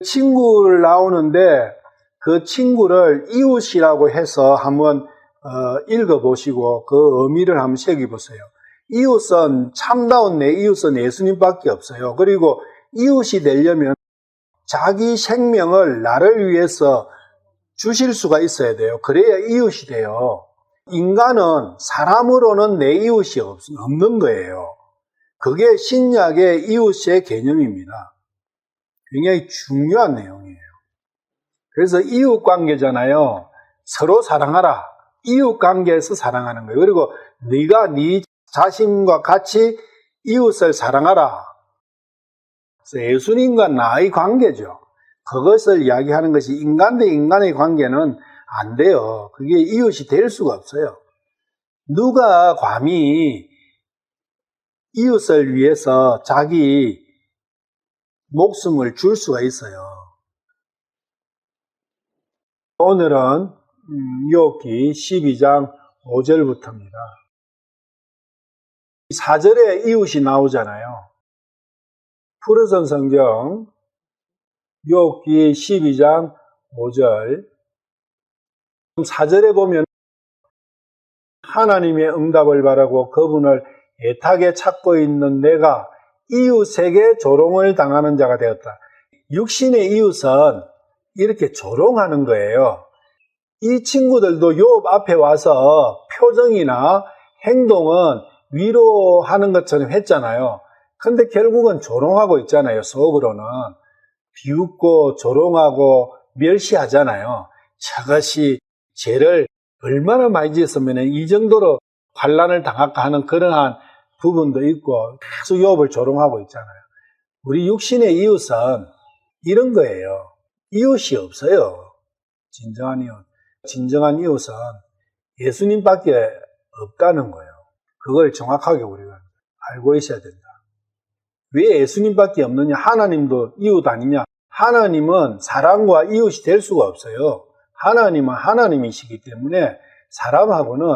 친구를 나오는데 그 친구를 이웃이라고 해서 한번 읽어보시고 그 의미를 한번 새겨보세요. 이웃은, 참다운 내 이웃은 예수님밖에 없어요. 그리고 이웃이 되려면 자기 생명을 나를 위해서 주실 수가 있어야 돼요. 그래야 이웃이 돼요. 인간은 사람으로는 내 이웃이 없는 거예요. 그게 신약의 이웃의 개념입니다. 굉장히 중요한 내용이에요. 그래서 이웃 관계잖아요. 서로 사랑하라. 이웃 관계에서 사랑하는 거예요. 그리고 네가 네 자신과 같이 이웃을 사랑하라. 그래서 예수님과 나의 관계죠. 그것을 이야기하는 것이 인간 대 인간의 관계는 안 돼요. 그게 이웃이 될 수가 없어요. 누가 감히 이웃을 위해서 자기 목숨을 줄 수가 있어요. 오늘은 욥기 12장 5절부터입니다. 4절에 이웃이 나오잖아요. 푸르선 성경 욥기 12장 5절 4절에 보면 하나님의 응답을 바라고 그분을 애타게 찾고 있는 내가 이웃에게 조롱을 당하는 자가 되었다. 육신의 이웃은 이렇게 조롱하는 거예요. 이 친구들도 욥 앞에 와서 표정이나 행동은 위로하는 것처럼 했잖아요. 근데 결국은 조롱하고 있잖아요. 속으로는 비웃고 조롱하고 멸시하잖아요. 저것이 죄를 얼마나 많이 지었으면 이 정도로 환난을 당할까 하는 그러한 부분도 있고 계속 욥을 조롱하고 있잖아요. 우리 육신의 이웃은 이런 거예요. 이웃이 없어요. 진정한 이웃. 진정한 이웃은 예수님밖에 없다는 거예요. 그걸 정확하게 우리가 알고 있어야 된다. 왜 예수님밖에 없느냐? 하나님도 이웃 아니냐? 하나님은 사람과 이웃이 될 수가 없어요. 하나님은 하나님이시기 때문에 사람하고는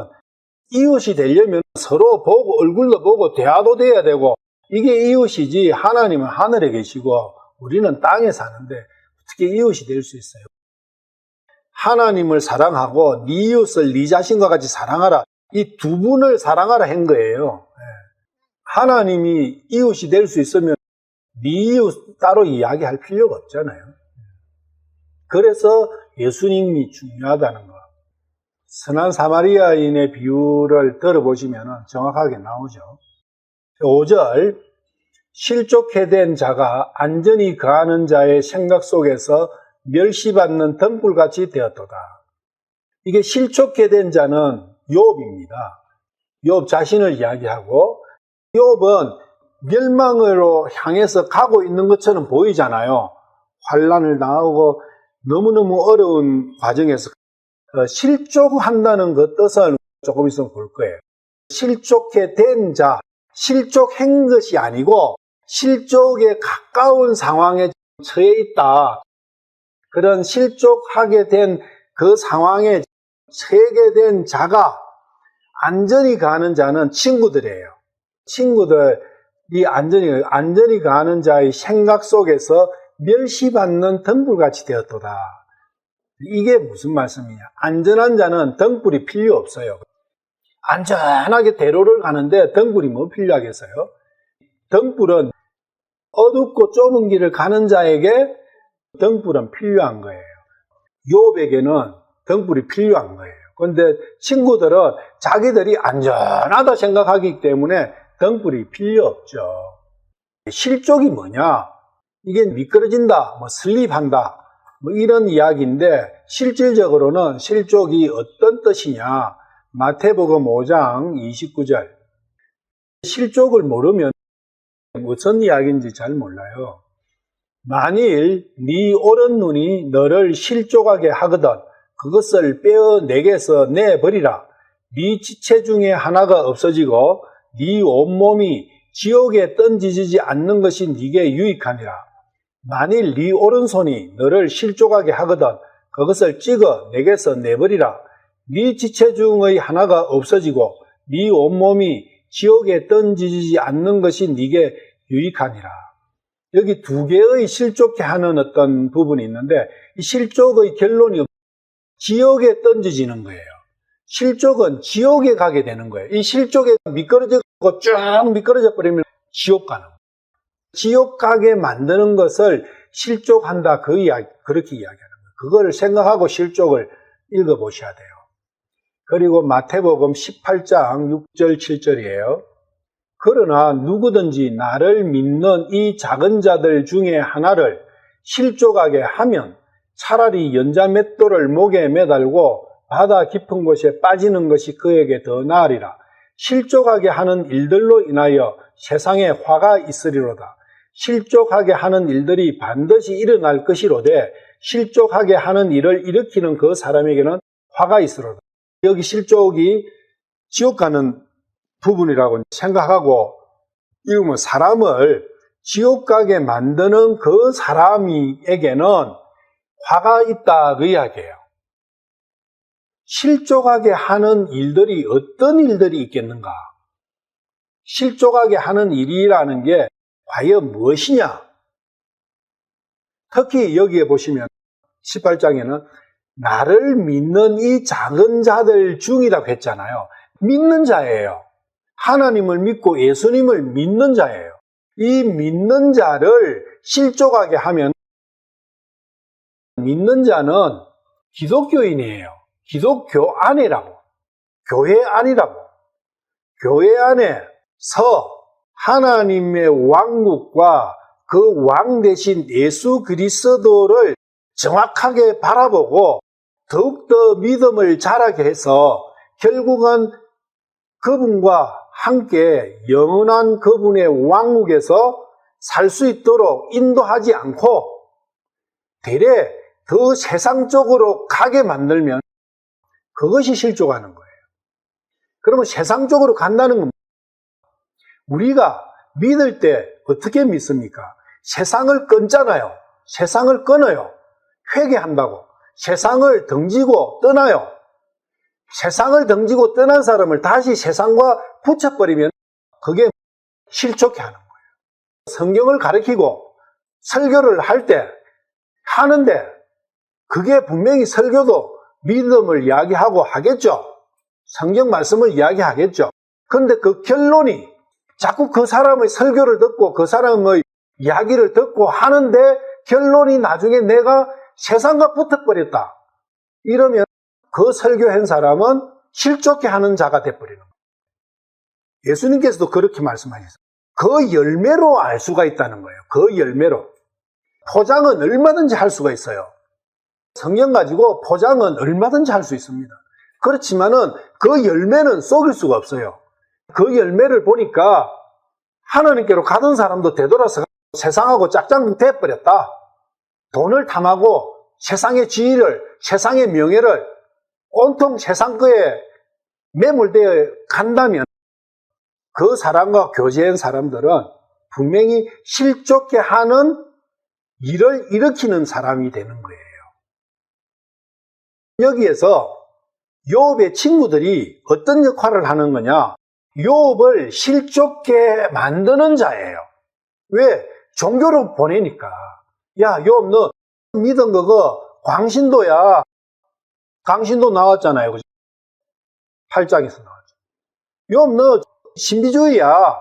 이웃이 되려면 서로 보고 얼굴도 보고 대화도 돼야 되고 이게 이웃이지. 하나님은 하늘에 계시고 우리는 땅에 사는데 어떻게 이웃이 될 수 있어요? 하나님을 사랑하고 네 이웃을 네 자신과 같이 사랑하라. 이 두 분을 사랑하라 한 거예요. 하나님이 이웃이 될 수 있으면 네 이웃 따로 이야기할 필요가 없잖아요. 그래서 예수님이 중요하다는 거. 선한 사마리아인의 비유를 들어보시면 정확하게 나오죠. 5절 실족해 된 자가 안전히 거하는 자의 생각 속에서 멸시받는 등불같이 되었도다. 이게 실족해 된 자는 욥입니다. 욥 자신을 이야기하고 욥은 멸망으로 향해서 가고 있는 것처럼 보이잖아요. 환난을 당하고 너무너무 어려운 과정에서 실족한다는 그 뜻을 조금 있으면 볼 거예요. 실족해 된 자, 실족한 것이 아니고 실족에 가까운 상황에 처해 있다. 그런 실족하게 된 그 상황에 처하게 된 자가 안전히 가는 자는 친구들이에요. 친구들이 안전히 가는 자의 생각 속에서 멸시받는 등불같이 되었도다. 이게 무슨 말씀이냐? 안전한 자는 등불이 필요 없어요. 안전하게 대로를 가는데 등불이 뭐 필요하겠어요? 등불은 어둡고 좁은 길을 가는 자에게 등불은 필요한 거예요. 욥에게는 등불이 필요한 거예요. 그런데 친구들은 자기들이 안전하다 생각하기 때문에 등불이 필요 없죠. 실족이 뭐냐? 이게 미끄러진다, 슬립한다, 이런 이야기인데 실질적으로는 실족이 어떤 뜻이냐? 마태복음 5장 29절. 실족을 모르면 무슨 이야기인지 잘 몰라요. 만일 네 오른 눈이 너를 실족하게 하거든 그것을 빼어 내게서 내버리라. 네 지체 중에 하나가 없어지고 네 온몸이 지옥에 던지지 않는 것이 네게 유익하니라. 만일 네 오른손이 너를 실족하게 하거든 그것을 찍어 내게서 내버리라. 네 지체 중의 하나가 없어지고 네 온몸이 지옥에 던지지 않는 것이 네게 유익하니라. 여기 두 개의 실족해 하는 어떤 부분이 있는데 이 실족의 결론이 지옥에 던져지는 거예요. 실족은 지옥에 가게 되는 거예요. 이 실족에 미끄러져서 쭉 미끄러져 버리면 지옥 가는 거예요. 지옥 가게 만드는 것을 실족한다 그렇게 이야기하는 거예요. 그걸 생각하고 실족을 읽어보셔야 돼요. 그리고 마태복음 18장 6절 7절이에요. 그러나 누구든지 나를 믿는 이 작은 자들 중에 하나를 실족하게 하면 차라리 연자 맷돌을 목에 매달고 바다 깊은 곳에 빠지는 것이 그에게 더 나으리라. 실족하게 하는 일들로 인하여 세상에 화가 있으리로다. 실족하게 하는 일들이 반드시 일어날 것이로되 실족하게 하는 일을 일으키는 그 사람에게는 화가 있으리로다. 여기 실족이 지옥 가는 부분이라고 생각하고 읽으면 사람을 지옥 가게 만드는 그 사람에게는 화가 있다 그 이야기예요. 실족하게 하는 일들이 어떤 일들이 있겠는가? 실족하게 하는 일이라는 게 과연 무엇이냐? 특히 여기에 보시면 18장에는 나를 믿는 이 작은 자들 중이라고 했잖아요. 믿는 자예요. 하나님을 믿고 예수님을 믿는 자예요. 이 믿는 자를 실족하게 하면 믿는 자는 기독교인이에요. 기독교 안이라고. 교회 안이라고. 교회 안에서 하나님의 왕국과 그 왕 대신 예수 그리스도를 정확하게 바라보고 더욱더 믿음을 자라게 해서 결국은 그분과 함께 영원한 그분의 왕국에서 살 수 있도록 인도하지 않고 대래 더 세상적으로 가게 만들면 그것이 실족하는 거예요. 그러면 세상적으로 간다는 건 우리가 믿을 때 어떻게 믿습니까? 세상을 끊잖아요. 세상을 끊어요. 회개한다고. 세상을 던지고 떠나요. 세상을 던지고 떠난 사람을 다시 세상과 붙여버리면 그게 실족해 하는 거예요. 성경을 가르치고 설교를 하는데 그게 분명히 설교도 믿음을 이야기하고 하겠죠. 성경 말씀을 이야기하겠죠. 그런데 그 결론이 자꾸 그 사람의 설교를 듣고 그 사람의 이야기를 듣고 하는데 결론이 나중에 내가 세상과 붙어버렸다. 이러면 그 설교한 사람은 실족해 하는 자가 돼버리는 거예요. 예수님께서도 그렇게 말씀하셨어요. 그 열매로 알 수가 있다는 거예요. 그 열매로. 포장은 얼마든지 할 수가 있어요. 성경 가지고 포장은 얼마든지 할 수 있습니다. 그렇지만은 그 열매는 속일 수가 없어요. 그 열매를 보니까 하나님께로 가던 사람도 되돌아서 세상하고 짝짝 돼버렸다. 돈을 탐하고 세상의 지위를, 세상의 명예를 온통 세상 거에 매몰되어 간다면 그 사람과 교제한 사람들은 분명히 실족해 하는 일을 일으키는 사람이 되는 거예요. 여기에서 욥의 친구들이 어떤 역할을 하는 거냐? 욥을 실족해 만드는 자예요. 왜? 종교로 보내니까. 야, 욥 너 믿은 그거 광신도야. 광신도 나왔잖아요. 그죠? 8장에서 나왔죠. 욥 너 신비주의야.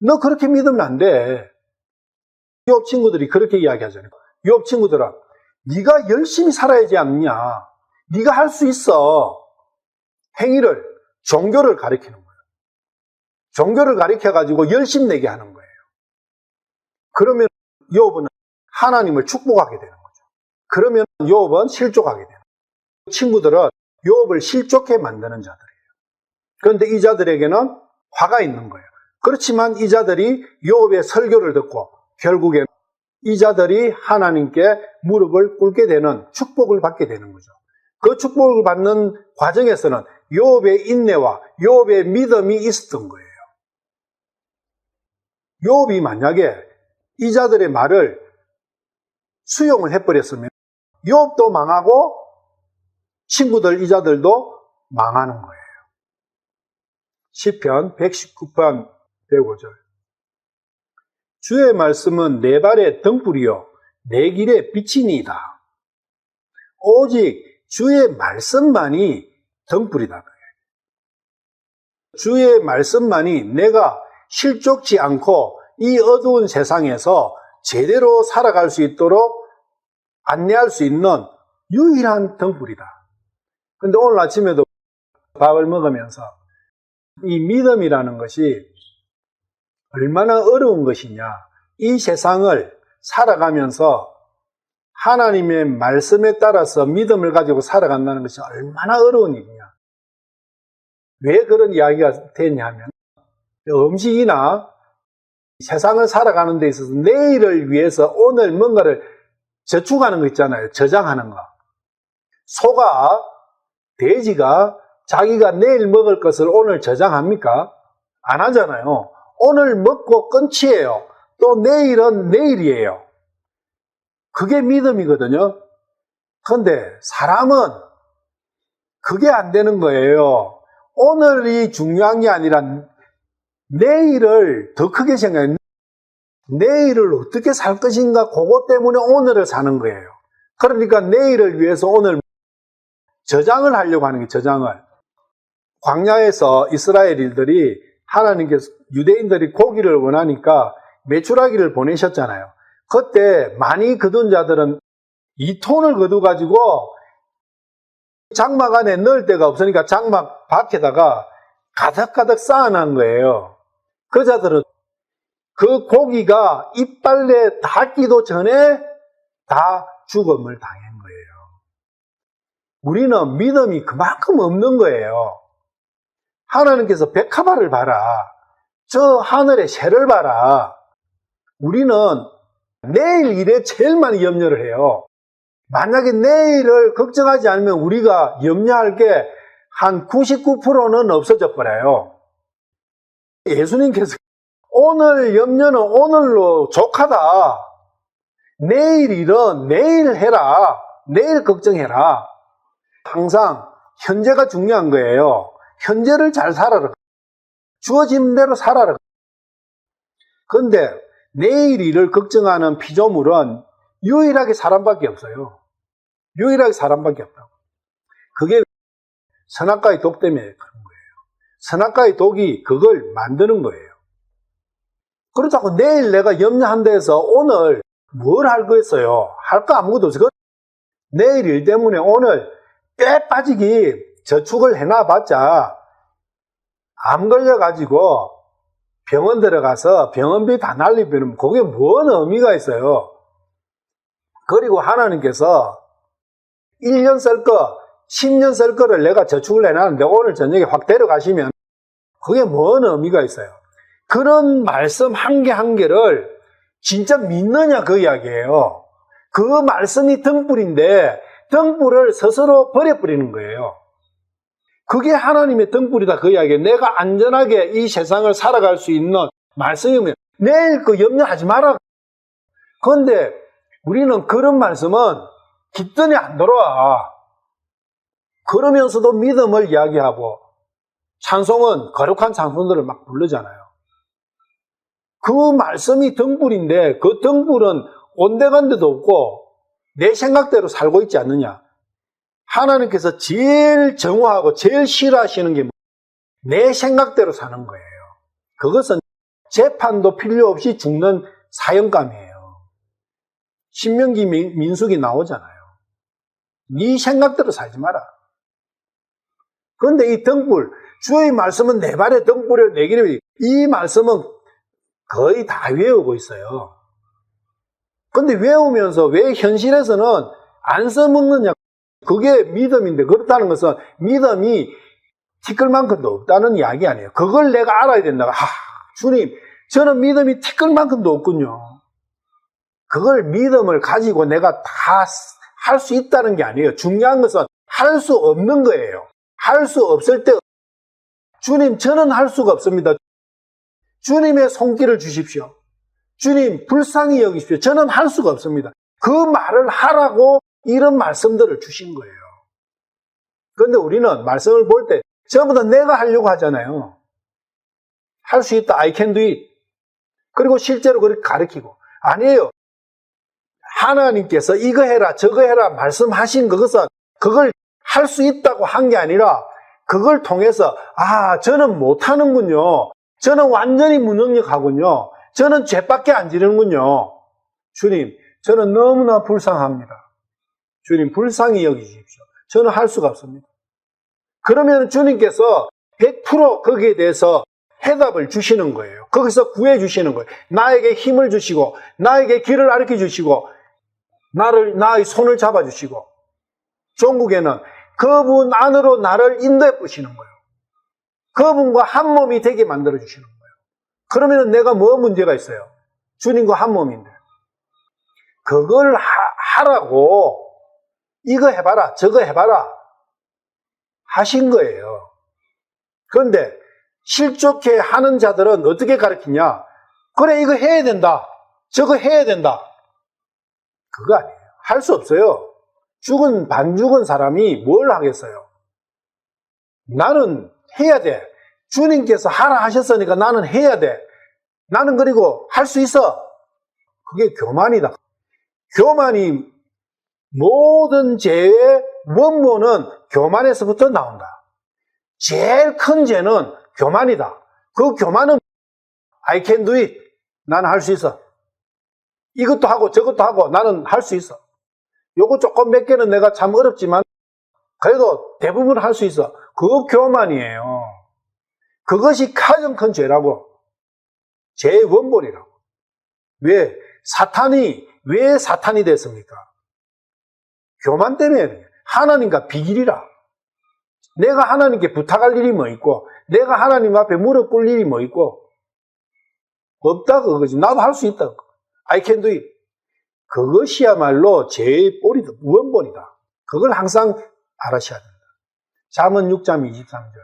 너 그렇게 믿으면 안 돼. 욥 친구들이 그렇게 이야기하잖아요. 욥 친구들아, 네가 열심히 살아야지 않느냐. 네가 할 수 있어. 행위를, 종교를 가리키는 거예요. 종교를 가리켜가지고 열심 내게 하는 거예요. 그러면 욥은 하나님을 축복하게 되는 거죠. 그러면 욥은 실족하게 되는 거예요. 친구들은 욥을 실족해 만드는 자들이에요. 그런데 이 자들에게는 화가 있는 거예요. 그렇지만 이 자들이 욥의 설교를 듣고 결국엔 이 자들이 하나님께 무릎을 꿇게 되는 축복을 받게 되는 거죠. 그 축복을 받는 과정에서는 욥의 인내와 욥의 믿음이 있었던 거예요. 욥이 만약에 이 자들의 말을 수용을 해버렸으면 욥도 망하고 친구들 이 자들도 망하는 거예요. 시편 119편 105절. 주의 말씀은 내 발의 등불이요 내 길의 빛이니이다. 오직 주의 말씀만이 등불이다. 주의 말씀만이 내가 실족치 않고 이 어두운 세상에서 제대로 살아갈 수 있도록 안내할 수 있는 유일한 등불이다. 근데 오늘 아침에도 밥을 먹으면서 이 믿음이라는 것이 얼마나 어려운 것이냐, 이 세상을 살아가면서 하나님의 말씀에 따라서 믿음을 가지고 살아간다는 것이 얼마나 어려운 일이냐. 왜 그런 이야기가 되냐면 음식이나 세상을 살아가는 데 있어서 내일을 위해서 오늘 뭔가를 저축하는 거 있잖아요. 저장하는 거. 소가, 돼지가 자기가 내일 먹을 것을 오늘 저장합니까? 안 하잖아요. 오늘 먹고 끝이에요. 또 내일은 내일이에요. 그게 믿음이거든요. 그런데 사람은 그게 안 되는 거예요. 오늘이 중요한 게 아니라 내일을 더 크게 생각해요. 내일을 어떻게 살 것인가 그것 때문에 오늘을 사는 거예요. 그러니까 내일을 위해서 오늘 저장을 하려고 하는 게 저장을. 광야에서 이스라엘인들이 하나님께서 유대인들이 고기를 원하니까 메추라기를 보내셨잖아요. 그때 많이 거둔 자들은 2톤을 거둬가지고 장막 안에 넣을 데가 없으니까 장막 밖에다가 가득가득 쌓아놓은 거예요. 그 자들은 그 고기가 이빨에 닿기도 전에 다 죽음을 당한 거예요. 우리는 믿음이 그만큼 없는 거예요. 하나님께서 백합화를 봐라. 저 하늘의 새를 봐라. 우리는 내일 일에 제일 많이 염려를 해요. 만약에 내일을 걱정하지 않으면 우리가 염려할 게 한 99%는 없어져 버려요. 예수님께서 오늘 염려는 오늘로 족하다. 내일 일은 내일 해라. 내일 걱정해라. 항상 현재가 중요한 거예요. 현재를 잘 살아라. 주어진 대로 살아라. 그런데 내일 일을 걱정하는 피조물은 유일하게 사람밖에 없어요. 유일하게 사람밖에 없다고. 그게 선악과의 독 때문에 그런 거예요. 선악과의 독이 그걸 만드는 거예요. 그렇다고 내일 내가 염려한다 해서 오늘 뭘 할 거였어요? 할 거 아무것도 없어요. 내일 일 때문에 오늘 때 빠지기 저축을 해놔봤자 암 걸려가지고 병원 들어가서 병원비 다 날리면 그게 뭔 의미가 있어요? 그리고 하나님께서 1년 쓸 거, 10년 쓸 거를 내가 저축을 해놨는데 오늘 저녁에 확 데려가시면 그게 뭔 의미가 있어요? 그런 말씀 한 개 한 개를 진짜 믿느냐 그 이야기예요. 그 말씀이 등불인데 등불을 스스로 버려버리는 거예요. 그게 하나님의 등불이다 그 이야기예요. 내가 안전하게 이 세상을 살아갈 수 있는 말씀이면 내일 그 염려하지 마라. 그런데 우리는 그런 말씀은 깃든이 안 들어와. 그러면서도 믿음을 이야기하고 찬송은 거룩한 찬송들을 막 부르잖아요. 그 말씀이 등불인데 그 등불은 온데간데도 없고 내 생각대로 살고 있지 않느냐. 하나님께서 제일 정오하고 제일 싫어하시는 게 내 생각대로 사는 거예요. 그것은 재판도 필요 없이 죽는 사형감이에요. 신명기 민수기 나오잖아요. 네 생각대로 살지 마라. 그런데 이 등불, 주의 말씀은 내 발의 등불이요 내 길의 이 말씀은 거의 다 외우고 있어요. 그런데 외우면서 왜 현실에서는 안 써먹느냐? 그게 믿음인데 그렇다는 것은 믿음이 티끌만큼도 없다는 이야기 아니에요. 그걸 내가 알아야 된다고. 주님, 저는 믿음이 티끌만큼도 없군요. 그걸 믿음을 가지고 내가 다 할 수 있다는 게 아니에요. 중요한 것은 할 수 없는 거예요. 할 수 없을 때 주님, 저는 할 수가 없습니다. 주님의 손길을 주십시오. 주님, 불쌍히 여기십시오. 저는 할 수가 없습니다. 그 말을 하라고 이런 말씀들을 주신 거예요. 그런데 우리는 말씀을 볼 때 전부 다 내가 하려고 하잖아요. 할 수 있다. I can do it. 그리고 실제로 그렇게 가르치고. 아니에요. 하나님께서 이거 해라 저거 해라 말씀하신 그것은 그걸 할 수 있다고 한 게 아니라 그걸 통해서 저는 못하는군요. 저는 완전히 무능력하군요. 저는 죄밖에 안 지르는군요. 주님, 저는 너무나 불쌍합니다. 주님, 불쌍히 여기십시오. 저는 할 수가 없습니다. 그러면 주님께서 100% 거기에 대해서 해답을 주시는 거예요. 거기서 구해 주시는 거예요. 나에게 힘을 주시고, 나에게 길을 가르쳐 주시고, 나의 손을 잡아 주시고, 종국에는 그분 안으로 나를 인도해 보시는 거예요. 그분과 한 몸이 되게 만들어 주시는 거예요. 그러면 내가 뭐 문제가 있어요? 주님과 한 몸인데. 그걸 하라고, 이거 해봐라, 저거 해봐라, 하신 거예요. 그런데 실족해 하는 자들은 어떻게 가르치냐? 그래, 이거 해야 된다, 저거 해야 된다. 그거 아니에요. 할 수 없어요. 반죽은 사람이 뭘 하겠어요? 나는 해야 돼. 주님께서 하라 하셨으니까 나는 해야 돼. 나는 그리고 할 수 있어. 그게 교만이다. 교만이 모든 죄의 원모는 교만에서부터 나온다. 제일 큰 죄는 교만이다. 그 교만은 I can do it. 나는 할 수 있어. 이것도 하고 저것도 하고 나는 할 수 있어. 요거 조금 몇 개는 내가 참 어렵지만 그래도 대부분 할 수 있어. 그거 교만이에요. 그것이 가장 큰 죄라고. 죄의 원본이라고. 왜 사탄이 됐습니까? 교만 때문에. 하나님과 비길이라. 내가 하나님께 부탁할 일이 뭐 있고, 내가 하나님 앞에 무릎 꿇을 일이 뭐 있고, 없다 그거지. 나도 할 수 있다. I can do it. 그것이야말로 죄의 뿌리다, 원본이다. 그걸 항상 알아셔야 된다. 잠언 6장 23절.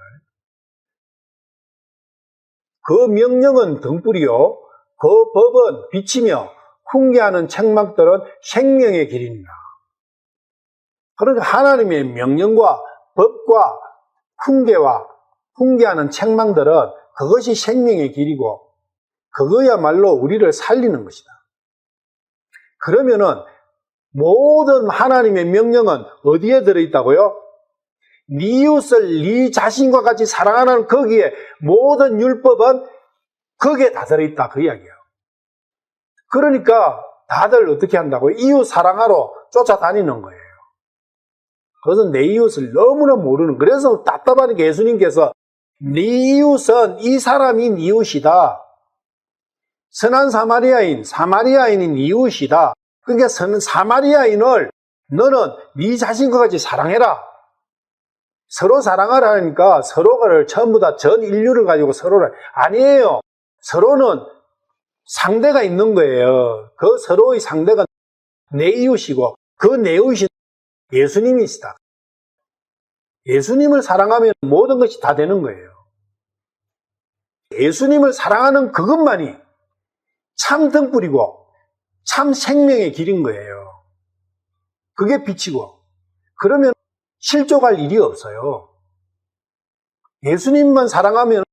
그 명령은 등불이요, 그 법은 빛이며 훈계하는 책망들은 생명의 길이니라. 그러니까 하나님의 명령과 법과 훈계하는 책망들은 그것이 생명의 길이고 그거야말로 우리를 살리는 것이다. 그러면은 모든 하나님의 명령은 어디에 들어있다고요? 네 이웃을 네 자신과 같이 사랑하는 거기에 모든 율법은 거기에 다 들어있다 그 이야기예요. 그러니까 다들 어떻게 한다고요? 이웃 사랑하러 쫓아다니는 거예요. 그것은 내 이웃을 너무나 모르는, 그래서 답답하니까 예수님께서 네 이웃은 이 사람인 이웃이다. 선한 사마리아인인 이웃이다. 그러니까 사마리아인을 너는 네 자신과 같이 사랑해라. 서로 사랑하라 하니까 서로를 전부 다 전 인류를 가지고 서로를, 아니에요. 서로는 상대가 있는 거예요. 그 서로의 상대가 내 이웃이고 그 내 이웃이 예수님이시다. 예수님을 사랑하면 모든 것이 다 되는 거예요. 예수님을 사랑하는 그것만이 참 등불이고 참 생명의 길인 거예요. 그게 빛이고, 그러면 실족할 일이 없어요. 예수님만 사랑하면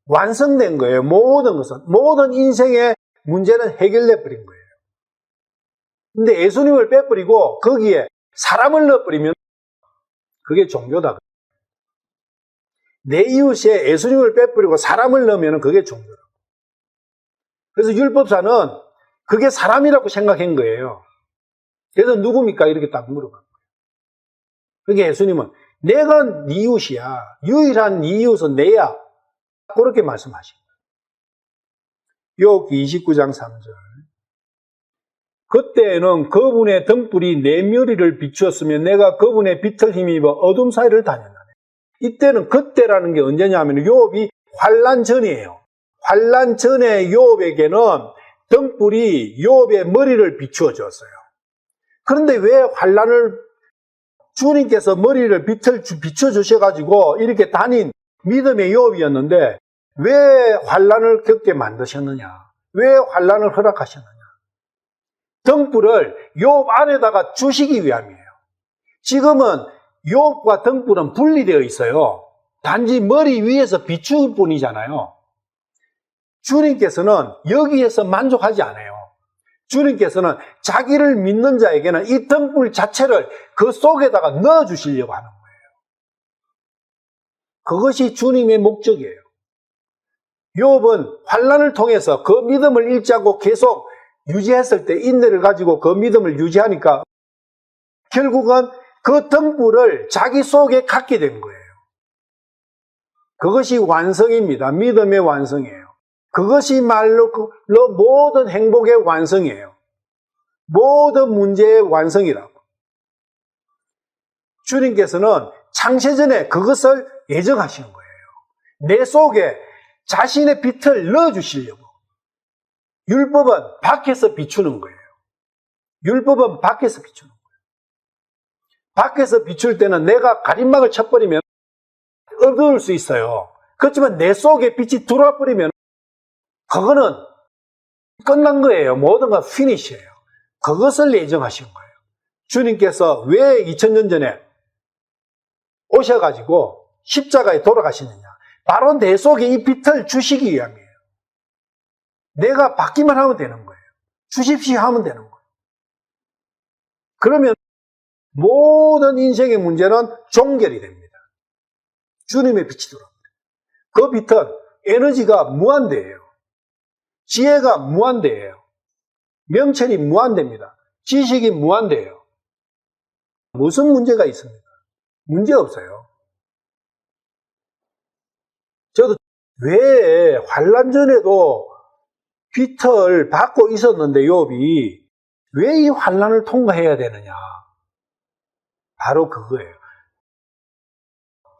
완성된 거예요. 모든 것은, 모든 인생의 문제는 해결돼 버린 거예요. 근데 예수님을 빼버리고 거기에 사람을 넣어버리면 그게 종교다. 내 이웃에 예수님을 빼버리고 사람을 넣으면 그게 종교다. 그래서 율법사는 그게 사람이라고 생각한 거예요. 그래서 누굽니까? 이렇게 딱 물어본 거예요. 그러니까 예수님은 내가 네 이웃이야. 유일한 네 이웃은 내야. 그렇게 말씀하신 거예요. 욥기 29장 3절. 그때는 그분의 등불이 내 머리를 비추었으면 내가 그분의 빛을 힘입어 어둠 사이를 다녔나네. 이때는 그때라는 게 언제냐 하면 욥이 환난 전이에요. 환난 전에 욥에게는 등불이 욥의 머리를 비추어 줬어요. 그런데 왜 환난을 주님께서 머리를 빛을 비춰 주셔가지고 이렇게 다닌 믿음의 욥이었는데 왜 환난을 겪게 만드셨느냐? 왜 환난을 허락하셨느냐? 등불을 욥 안에다가 주시기 위함이에요. 지금은 욥과 등불은 분리되어 있어요. 단지 머리 위에서 비출 뿐이잖아요. 주님께서는 여기에서 만족하지 않아요. 주님께서는 자기를 믿는 자에게는 이 등불 자체를 그 속에다가 넣어주시려고 하는 거예요. 그것이 주님의 목적이에요. 욥은 환난을 통해서 그 믿음을 잃지 않고 계속 유지했을 때 인내를 가지고 그 믿음을 유지하니까 결국은 그 등불을 자기 속에 갖게 된 거예요. 그것이 완성입니다. 믿음의 완성이에요. 그것이 말로 모든 행복의 완성이에요. 모든 문제의 완성이라고. 주님께서는 창세전에 그것을 예정하시는 거예요. 내 속에 자신의 빛을 넣어주시려고. 율법은 밖에서 비추는 거예요. 율법은 밖에서 비추는 거예요. 밖에서 비출 때는 내가 가림막을 쳐버리면 어두울 수 있어요. 그렇지만 내 속에 빛이 들어와 버리면 그거는 끝난 거예요. 모든 건 피니시예요. 그것을 예정하신 거예요. 주님께서 왜 2000년 전에 오셔가지고 십자가에 돌아가시느냐. 바로 내 속에 이 빛을 주시기 위함이에요. 내가 받기만 하면 되는 거예요. 주십시오 하면 되는 거예요. 그러면 모든 인생의 문제는 종결이 됩니다. 주님의 빛이 들어옵니다. 그 빛은 에너지가 무한대예요. 지혜가 무한대예요. 명철이 무한대입니다. 지식이 무한대예요. 무슨 문제가 있습니까? 문제 없어요. 저도 왜 환난 전에도 빛을 받고 있었는데 욥이 왜 이 환난을 통과해야 되느냐? 바로 그거예요.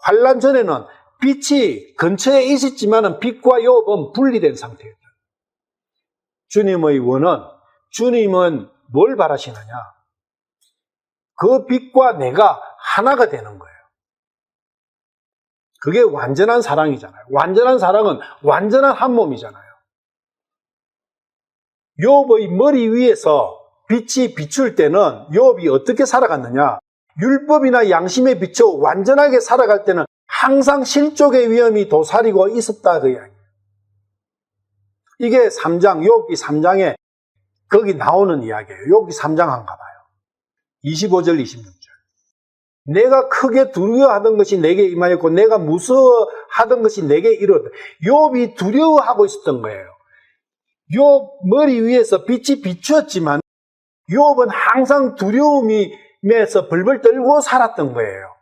환난 전에는 빛이 근처에 있었지만 빛과 욥은 분리된 상태였다. 주님의 원은, 주님은 뭘 바라시느냐? 그 빛과 내가 하나가 되는 거예요. 그게 완전한 사랑이잖아요. 완전한 사랑은 완전한 한 몸이잖아요. 욥의 머리 위에서 빛이 비출 때는 욥이 어떻게 살아갔느냐? 율법이나 양심에 비춰 완전하게 살아갈 때는 항상 실족의 위험이 도사리고 있었다 그 이야기예요. 이게 3장, 욥기 3장에 거기 나오는 이야기예요. 욥기 3장 한가 봐요. 25절, 26절. 내가 크게 두려워하던 것이 내게 임하였고 내가 무서워하던 것이 내게 이르렀다. 욥이 두려워하고 있었던 거예요. 욥 머리 위에서 빛이 비추었지만 욥은 항상 두려움에서 벌벌 떨고 살았던 거예요.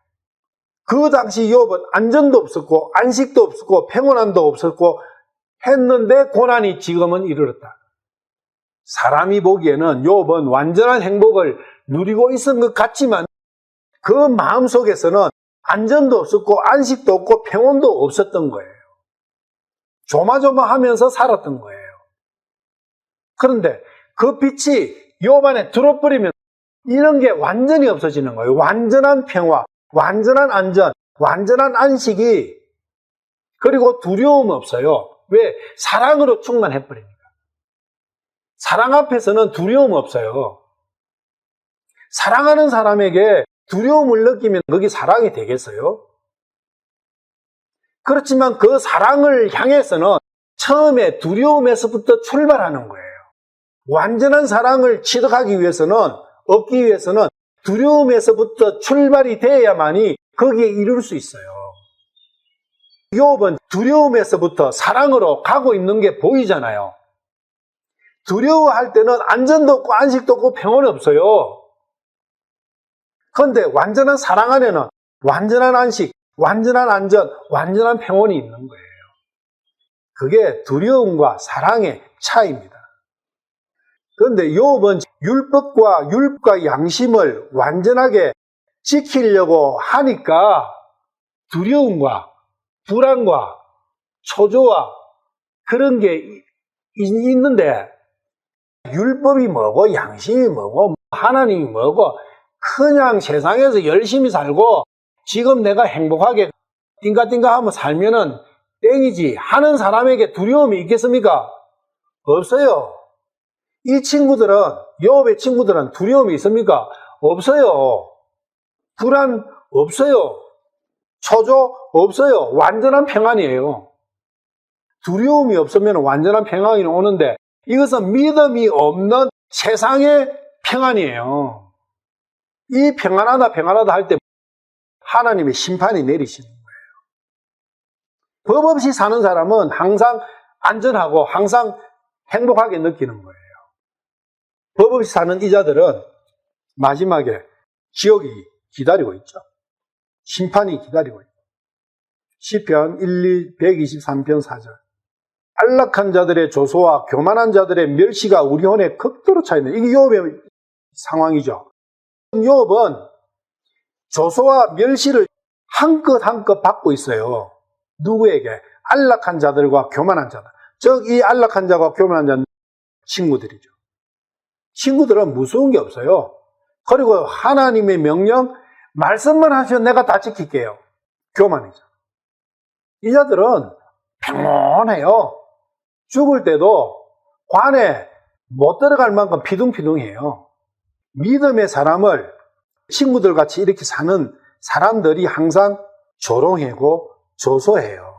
그 당시 욥은 안전도 없었고 안식도 없었고 평온함도 없었고 했는데 고난이 지금은 이르렀다. 사람이 보기에는 욥은 완전한 행복을 누리고 있었던 것 같지만 그 마음속에서는 안전도 없었고 안식도 없고 평온도 없었던 거예요. 조마조마하면서 살았던 거예요. 그런데 그 빛이 욥 안에 들어버리면 이런 게 완전히 없어지는 거예요. 완전한 평화, 완전한 안전, 완전한 안식이, 그리고 두려움 없어요. 왜? 사랑으로 충만해버립니다. 사랑 앞에서는 두려움 없어요. 사랑하는 사람에게 두려움을 느끼면 그게 사랑이 되겠어요? 그렇지만 그 사랑을 향해서는 처음에 두려움에서부터 출발하는 거예요. 완전한 사랑을 취득하기 위해서는, 얻기 위해서는 두려움에서부터 출발이 돼야만이 거기에 이룰 수 있어요. 욥은 두려움에서부터 사랑으로 가고 있는 게 보이잖아요. 두려워할 때는 안전도 없고 안식도 없고 평온이 없어요. 그런데 완전한 사랑 안에는 완전한 안식, 완전한 안전, 완전한 평온이 있는 거예요. 그게 두려움과 사랑의 차이입니다. 그런데 욥은 율법과 양심을 완전하게 지키려고 하니까 두려움과 불안과 초조와 그런 게 있는데, 율법이 뭐고 양심이 뭐고 하나님이 뭐고 그냥 세상에서 열심히 살고 지금 내가 행복하게 띵가띵가 하면 살면은 땡이지 하는 사람에게 두려움이 있겠습니까? 없어요. 이 친구들은, 욥의 친구들은 두려움이 있습니까? 없어요. 불안 없어요. 초조 없어요. 완전한 평안이에요. 두려움이 없으면 완전한 평안이 오는데 이것은 믿음이 없는 세상의 평안이에요. 이 평안하다 할 때 하나님의 심판이 내리시는 거예요. 법 없이 사는 사람은 항상 안전하고 항상 행복하게 느끼는 거예요. 법 없이 사는 이자들은 마지막에 지옥이 기다리고 있죠. 심판이 기다리고 있죠. 시편 123편 4절. 안락한 자들의 조소와 교만한 자들의 멸시가 우리 혼에 극도로 차이는 이게 욥의 상황이죠. 욥은 조소와 멸시를 한껏 받고 있어요. 누구에게? 안락한 자들과 교만한 자들. 즉 이 안락한 자와 교만한 자는 친구들이죠. 친구들은 무서운 게 없어요. 그리고 하나님의 명령 말씀만 하시면 내가 다 지킬게요. 교만이죠. 이 자들은 평온해요. 죽을 때도 관에 못 들어갈 만큼 피둥피둥해요. 믿음의 사람을 친구들 같이 이렇게 사는 사람들이 항상 조롱하고 조소해요.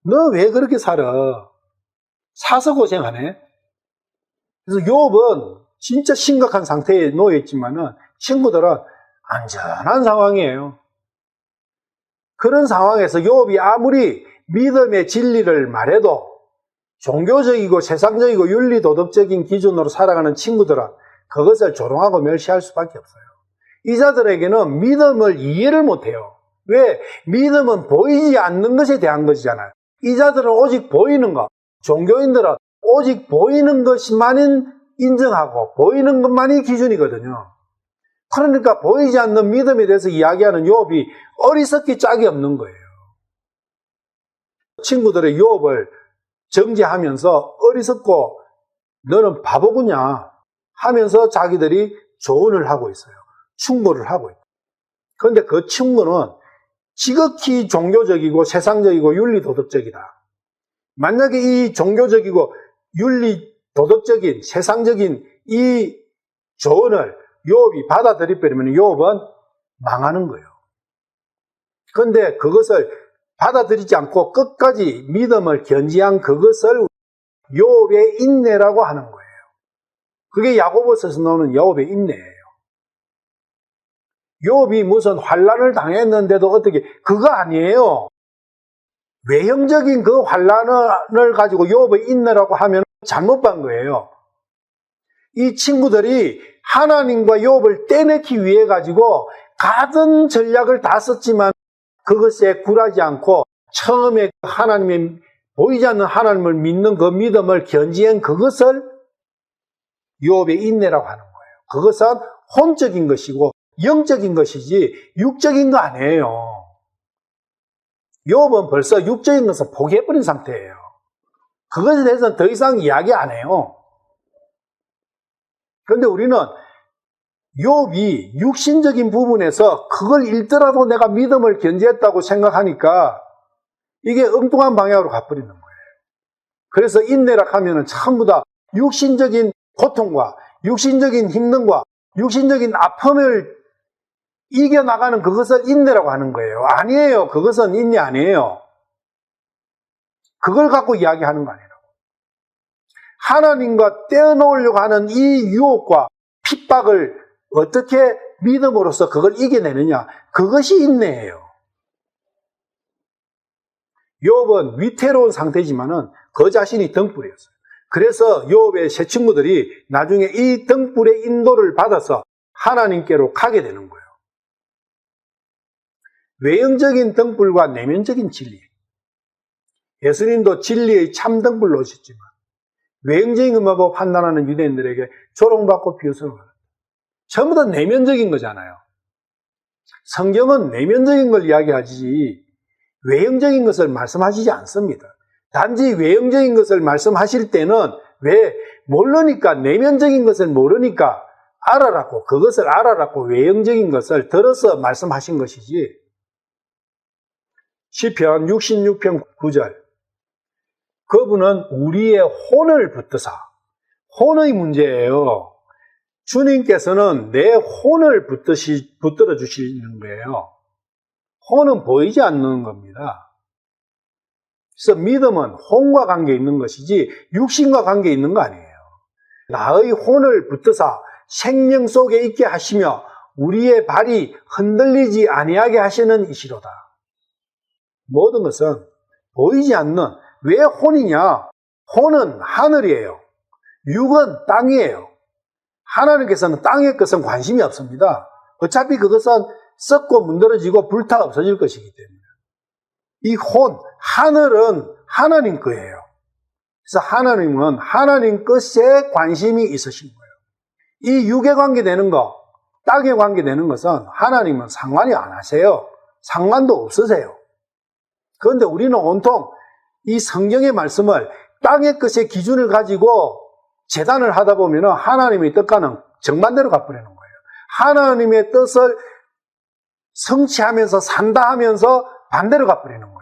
너 왜 그렇게 살아? 사서 고생하네? 그래서 욥은 진짜 심각한 상태에 놓여 있지만은 친구들은 안전한 상황이에요. 그런 상황에서 욥이 아무리 믿음의 진리를 말해도 종교적이고 세상적이고 윤리도덕적인 기준으로 살아가는 친구들은 그것을 조롱하고 멸시할 수밖에 없어요. 이 자들에게는 믿음을 이해를 못해요. 왜? 믿음은 보이지 않는 것에 대한 것이잖아요. 이 자들은 오직 보이는 것, 종교인들은 오직 보이는 것만은 인정하고 보이는 것만이 기준이거든요. 그러니까 보이지 않는 믿음에 대해서 이야기하는 욥이 어리석기 짝이 없는 거예요. 친구들의 욥을 정죄하면서 어리석고 너는 바보구냐 하면서 자기들이 조언을 하고 있어요. 충고를 하고 있어요. 그런데 그 충고는 지극히 종교적이고 세상적이고 윤리도덕적이다. 만약에 이 종교적이고 윤리도덕적인 세상적인 이 조언을 욥이 받아들여버리면 욥은 망하는 거예요. 그런데 그것을 받아들이지 않고 끝까지 믿음을 견지한 그것을 욥의 인내라고 하는 거예요. 그게 야고보서에서 나오는 욥의 인내예요. 욥이 무슨 환난을 당했는데도 어떻게 그거 아니에요. 외형적인 그 환난을 가지고 욥의 인내라고 하면 잘못 본 거예요. 이 친구들이 하나님과 욥을 떼내기 위해 가지고 가진 전략을 다 썼지만 그것에 굴하지 않고 처음에 하나님의 보이지 않는 하나님을 믿는 그 믿음을 견지한 그것을 욥의 인내라고 하는 거예요. 그것은 혼적인 것이고 영적인 것이지 육적인 거 아니에요. 욥은 벌써 육적인 것을 포기해버린 상태예요. 그것에 대해서는 더 이상 이야기 안 해요. 그런데 우리는 욥이 육신적인 부분에서 그걸 잃더라도 내가 믿음을 견지했다고 생각하니까 이게 엉뚱한 방향으로 가버리는 거예요. 그래서 인내라 하면은 전부 다 육신적인 고통과 육신적인 힘듦과 육신적인 아픔을 이겨나가는 그것을 인내라고 하는 거예요. 아니에요. 그것은 인내 아니에요. 그걸 갖고 이야기하는 거 아니라고. 하나님과 떼어놓으려고 하는 이 유혹과 핍박을 어떻게 믿음으로써 그걸 이겨내느냐. 그것이 인내예요. 욥은 위태로운 상태지만은 그 자신이 등불이었어요. 그래서 욥의 세 친구들이 나중에 이 등불의 인도를 받아서 하나님께로 가게 되는 거예요. 외형적인 등불과 내면적인 진리. 예수님도 진리의 참 등불로 오셨지만 외형적인 것만 보고 판단하는 유대인들에게 조롱받고 비웃음을 받았다. 전부 다 내면적인 거잖아요. 성경은 내면적인 걸 이야기하지 외형적인 것을 말씀하시지 않습니다. 단지 외형적인 것을 말씀하실 때는 왜 모르니까 내면적인 것을 모르니까 알아라고 그것을 알아라고 외형적인 것을 들어서 말씀하신 것이지. 시편 66편 9절 그분은 우리의 혼을 붙드사 혼의 문제예요. 주님께서는 내 혼을 붙들어 주시는 거예요. 혼은 보이지 않는 겁니다. 그래서 믿음은 혼과 관계 있는 것이지 육신과 관계 있는 거 아니에요. 나의 혼을 붙드사 생명 속에 있게 하시며 우리의 발이 흔들리지 아니하게 하시는 이시로다. 모든 것은 보이지 않는, 왜 혼이냐? 혼은 하늘이에요. 육은 땅이에요. 하나님께서는 땅의 것은 관심이 없습니다. 어차피 그것은 썩고 문드러지고 불타 없어질 것이기 때문에. 이 혼, 하늘은 하나님 거예요. 그래서 하나님은 하나님 것에 관심이 있으신 거예요. 이 육에 관계되는 것, 땅에 관계되는 것은 하나님은 상관이 안 하세요. 상관도 없으세요. 그런데 우리는 온통 이 성경의 말씀을 땅의 것의 기준을 가지고 재단을 하다 보면 하나님의 뜻과는 정반대로 가버리는 거예요. 하나님의 뜻을 성취하면서 산다 하면서 반대로 가버리는 거예요.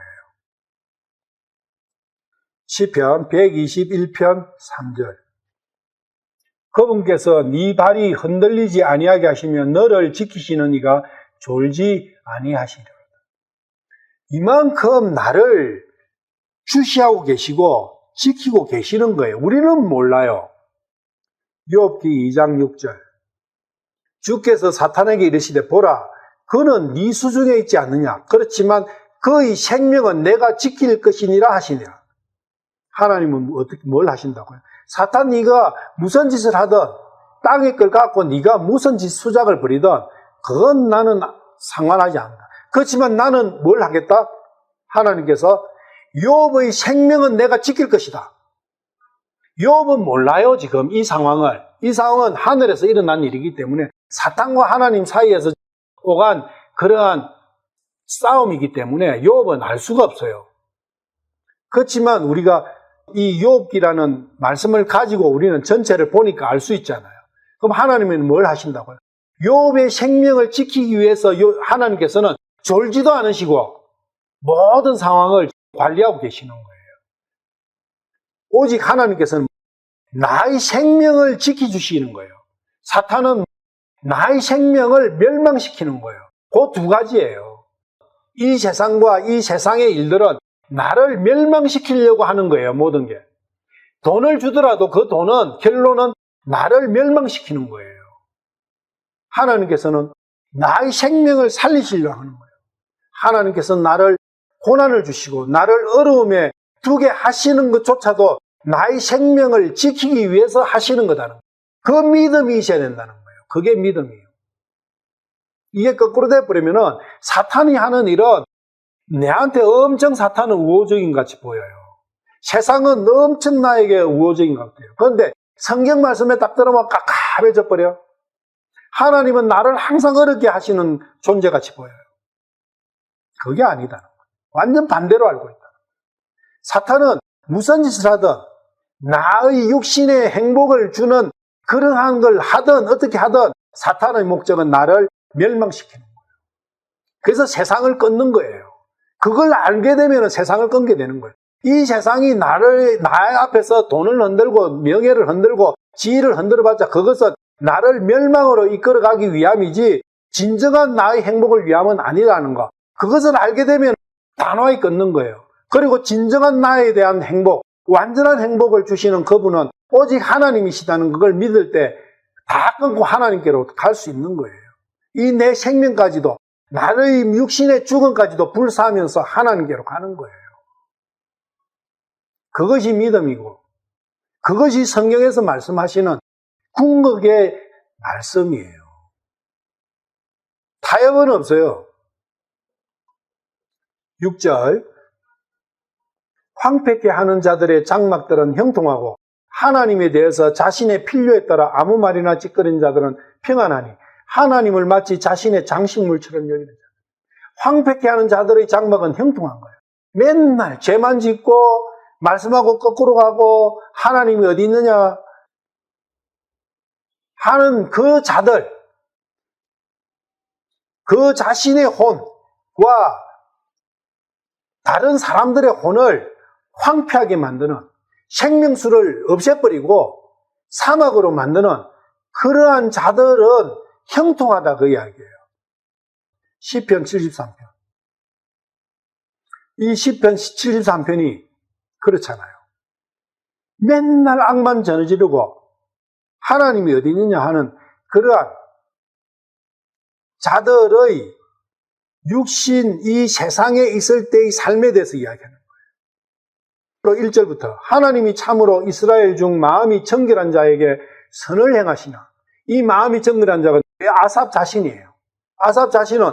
시편 121편 3절. 그분께서 네 발이 흔들리지 아니하게 하시면 너를 지키시는 이가 졸지 아니하시리로다. 이만큼 나를 주시하고 계시고 지키고 계시는 거예요. 우리는 몰라요. 욥기 2장 6절. 주께서 사탄에게 이르시되 보라 그는 네 수중에 있지 않느냐. 그렇지만 그의 생명은 내가 지킬 것이니라 하시니라. 하나님은 어떻게 뭘 하신다고요? 사탄 네가 무슨 짓을 하든 땅의 걸 갖고 네가 무슨 짓 수작을 벌이든 그건 나는 상관하지 않는다. 그렇지만 나는 뭘 하겠다? 하나님께서 욥의 생명은 내가 지킬 것이다. 욥은 몰라요 지금 이 상황을. 이 상황은 하늘에서 일어난 일이기 때문에 사탄과 하나님 사이에서 오간 그러한 싸움이기 때문에 욥은 알 수가 없어요. 그렇지만 우리가 이 욥기라는 말씀을 가지고 우리는 전체를 보니까 알 수 있잖아요. 그럼 하나님은 뭘 하신다고요? 욥의 생명을 지키기 위해서 하나님께서는 졸지도 않으시고 모든 상황을 관리하고 계시는 거예요. 오직 하나님께서는 나의 생명을 지켜주시는 거예요. 사탄은 나의 생명을 멸망시키는 거예요. 그 두 가지예요. 이 세상과 이 세상의 일들은 나를 멸망시키려고 하는 거예요. 모든 게. 돈을 주더라도 그 돈은 결론은 나를 멸망시키는 거예요. 하나님께서는 나의 생명을 살리시려고 하는 거예요. 하나님께서는 나를 고난을 주시고 나를 어려움에 두게 하시는 것조차도 나의 생명을 지키기 위해서 하시는 거다는 거예요. 그 믿음이 있어야 된다는 거예요. 그게 믿음이에요. 이게 거꾸로 돼버리면은 사탄이 하는 일은 내한테 엄청 사탄은 우호적인 것 같이 보여요. 세상은 엄청 나에게 우호적인 것 같아요. 그런데 성경 말씀에 딱 들어보면 깝깝해져 버려. 하나님은 나를 항상 어렵게 하시는 존재같이 보여요. 그게 아니다는 거예요. 완전 반대로 알고 있다. 사탄은 무슨 짓을 하든 나의 육신의 행복을 주는 그러한 걸 하든 어떻게 하든 사탄의 목적은 나를 멸망시키는 거예요. 그래서 세상을 끊는 거예요. 그걸 알게 되면 세상을 끊게 되는 거예요. 이 세상이 나의 앞에서 돈을 흔들고 명예를 흔들고 지위를 흔들어봤자 그것은 나를 멸망으로 이끌어가기 위함이지 진정한 나의 행복을 위함은 아니라는 거. 그것을 알게 되면 단호하게 끊는 거예요. 그리고 진정한 나에 대한 행복, 완전한 행복을 주시는 그분은 오직 하나님이시다는 그걸 믿을 때 다 끊고 하나님께로 갈 수 있는 거예요. 이 내 생명까지도 나의 육신의 죽음까지도 불사하면서 하나님께로 가는 거예요. 그것이 믿음이고 그것이 성경에서 말씀하시는 궁극의 말씀이에요. 타협은 없어요. 6절 황폐케 하는 자들의 장막들은 형통하고 하나님에 대해서 자신의 필요에 따라 아무 말이나 찌꺼린 자들은 평안하니 하나님을 마치 자신의 장식물처럼 여기는 자. 황폐케 하는 자들의 장막은 형통한 거예요. 맨날 죄만 짓고 말씀하고 거꾸로 가고 하나님이 어디 있느냐 하는 그 자들, 그 자신의 혼과 다른 사람들의 혼을 황폐하게 만드는 생명수를 없애버리고 사막으로 만드는 그러한 자들은 형통하다 그 이야기예요. 시편 73편. 이 시편 73편이 그렇잖아요. 맨날 악만 저지르고 하나님이 어디 있느냐 하는 그러한 자들의 육신 이 세상에 있을 때의 삶에 대해서 이야기하는 거예요. 1절부터 하나님이 참으로 이스라엘 중 마음이 정결한 자에게 선을 행하시나. 이 마음이 정결한 자가 아삽 자신이에요. 아삽 자신은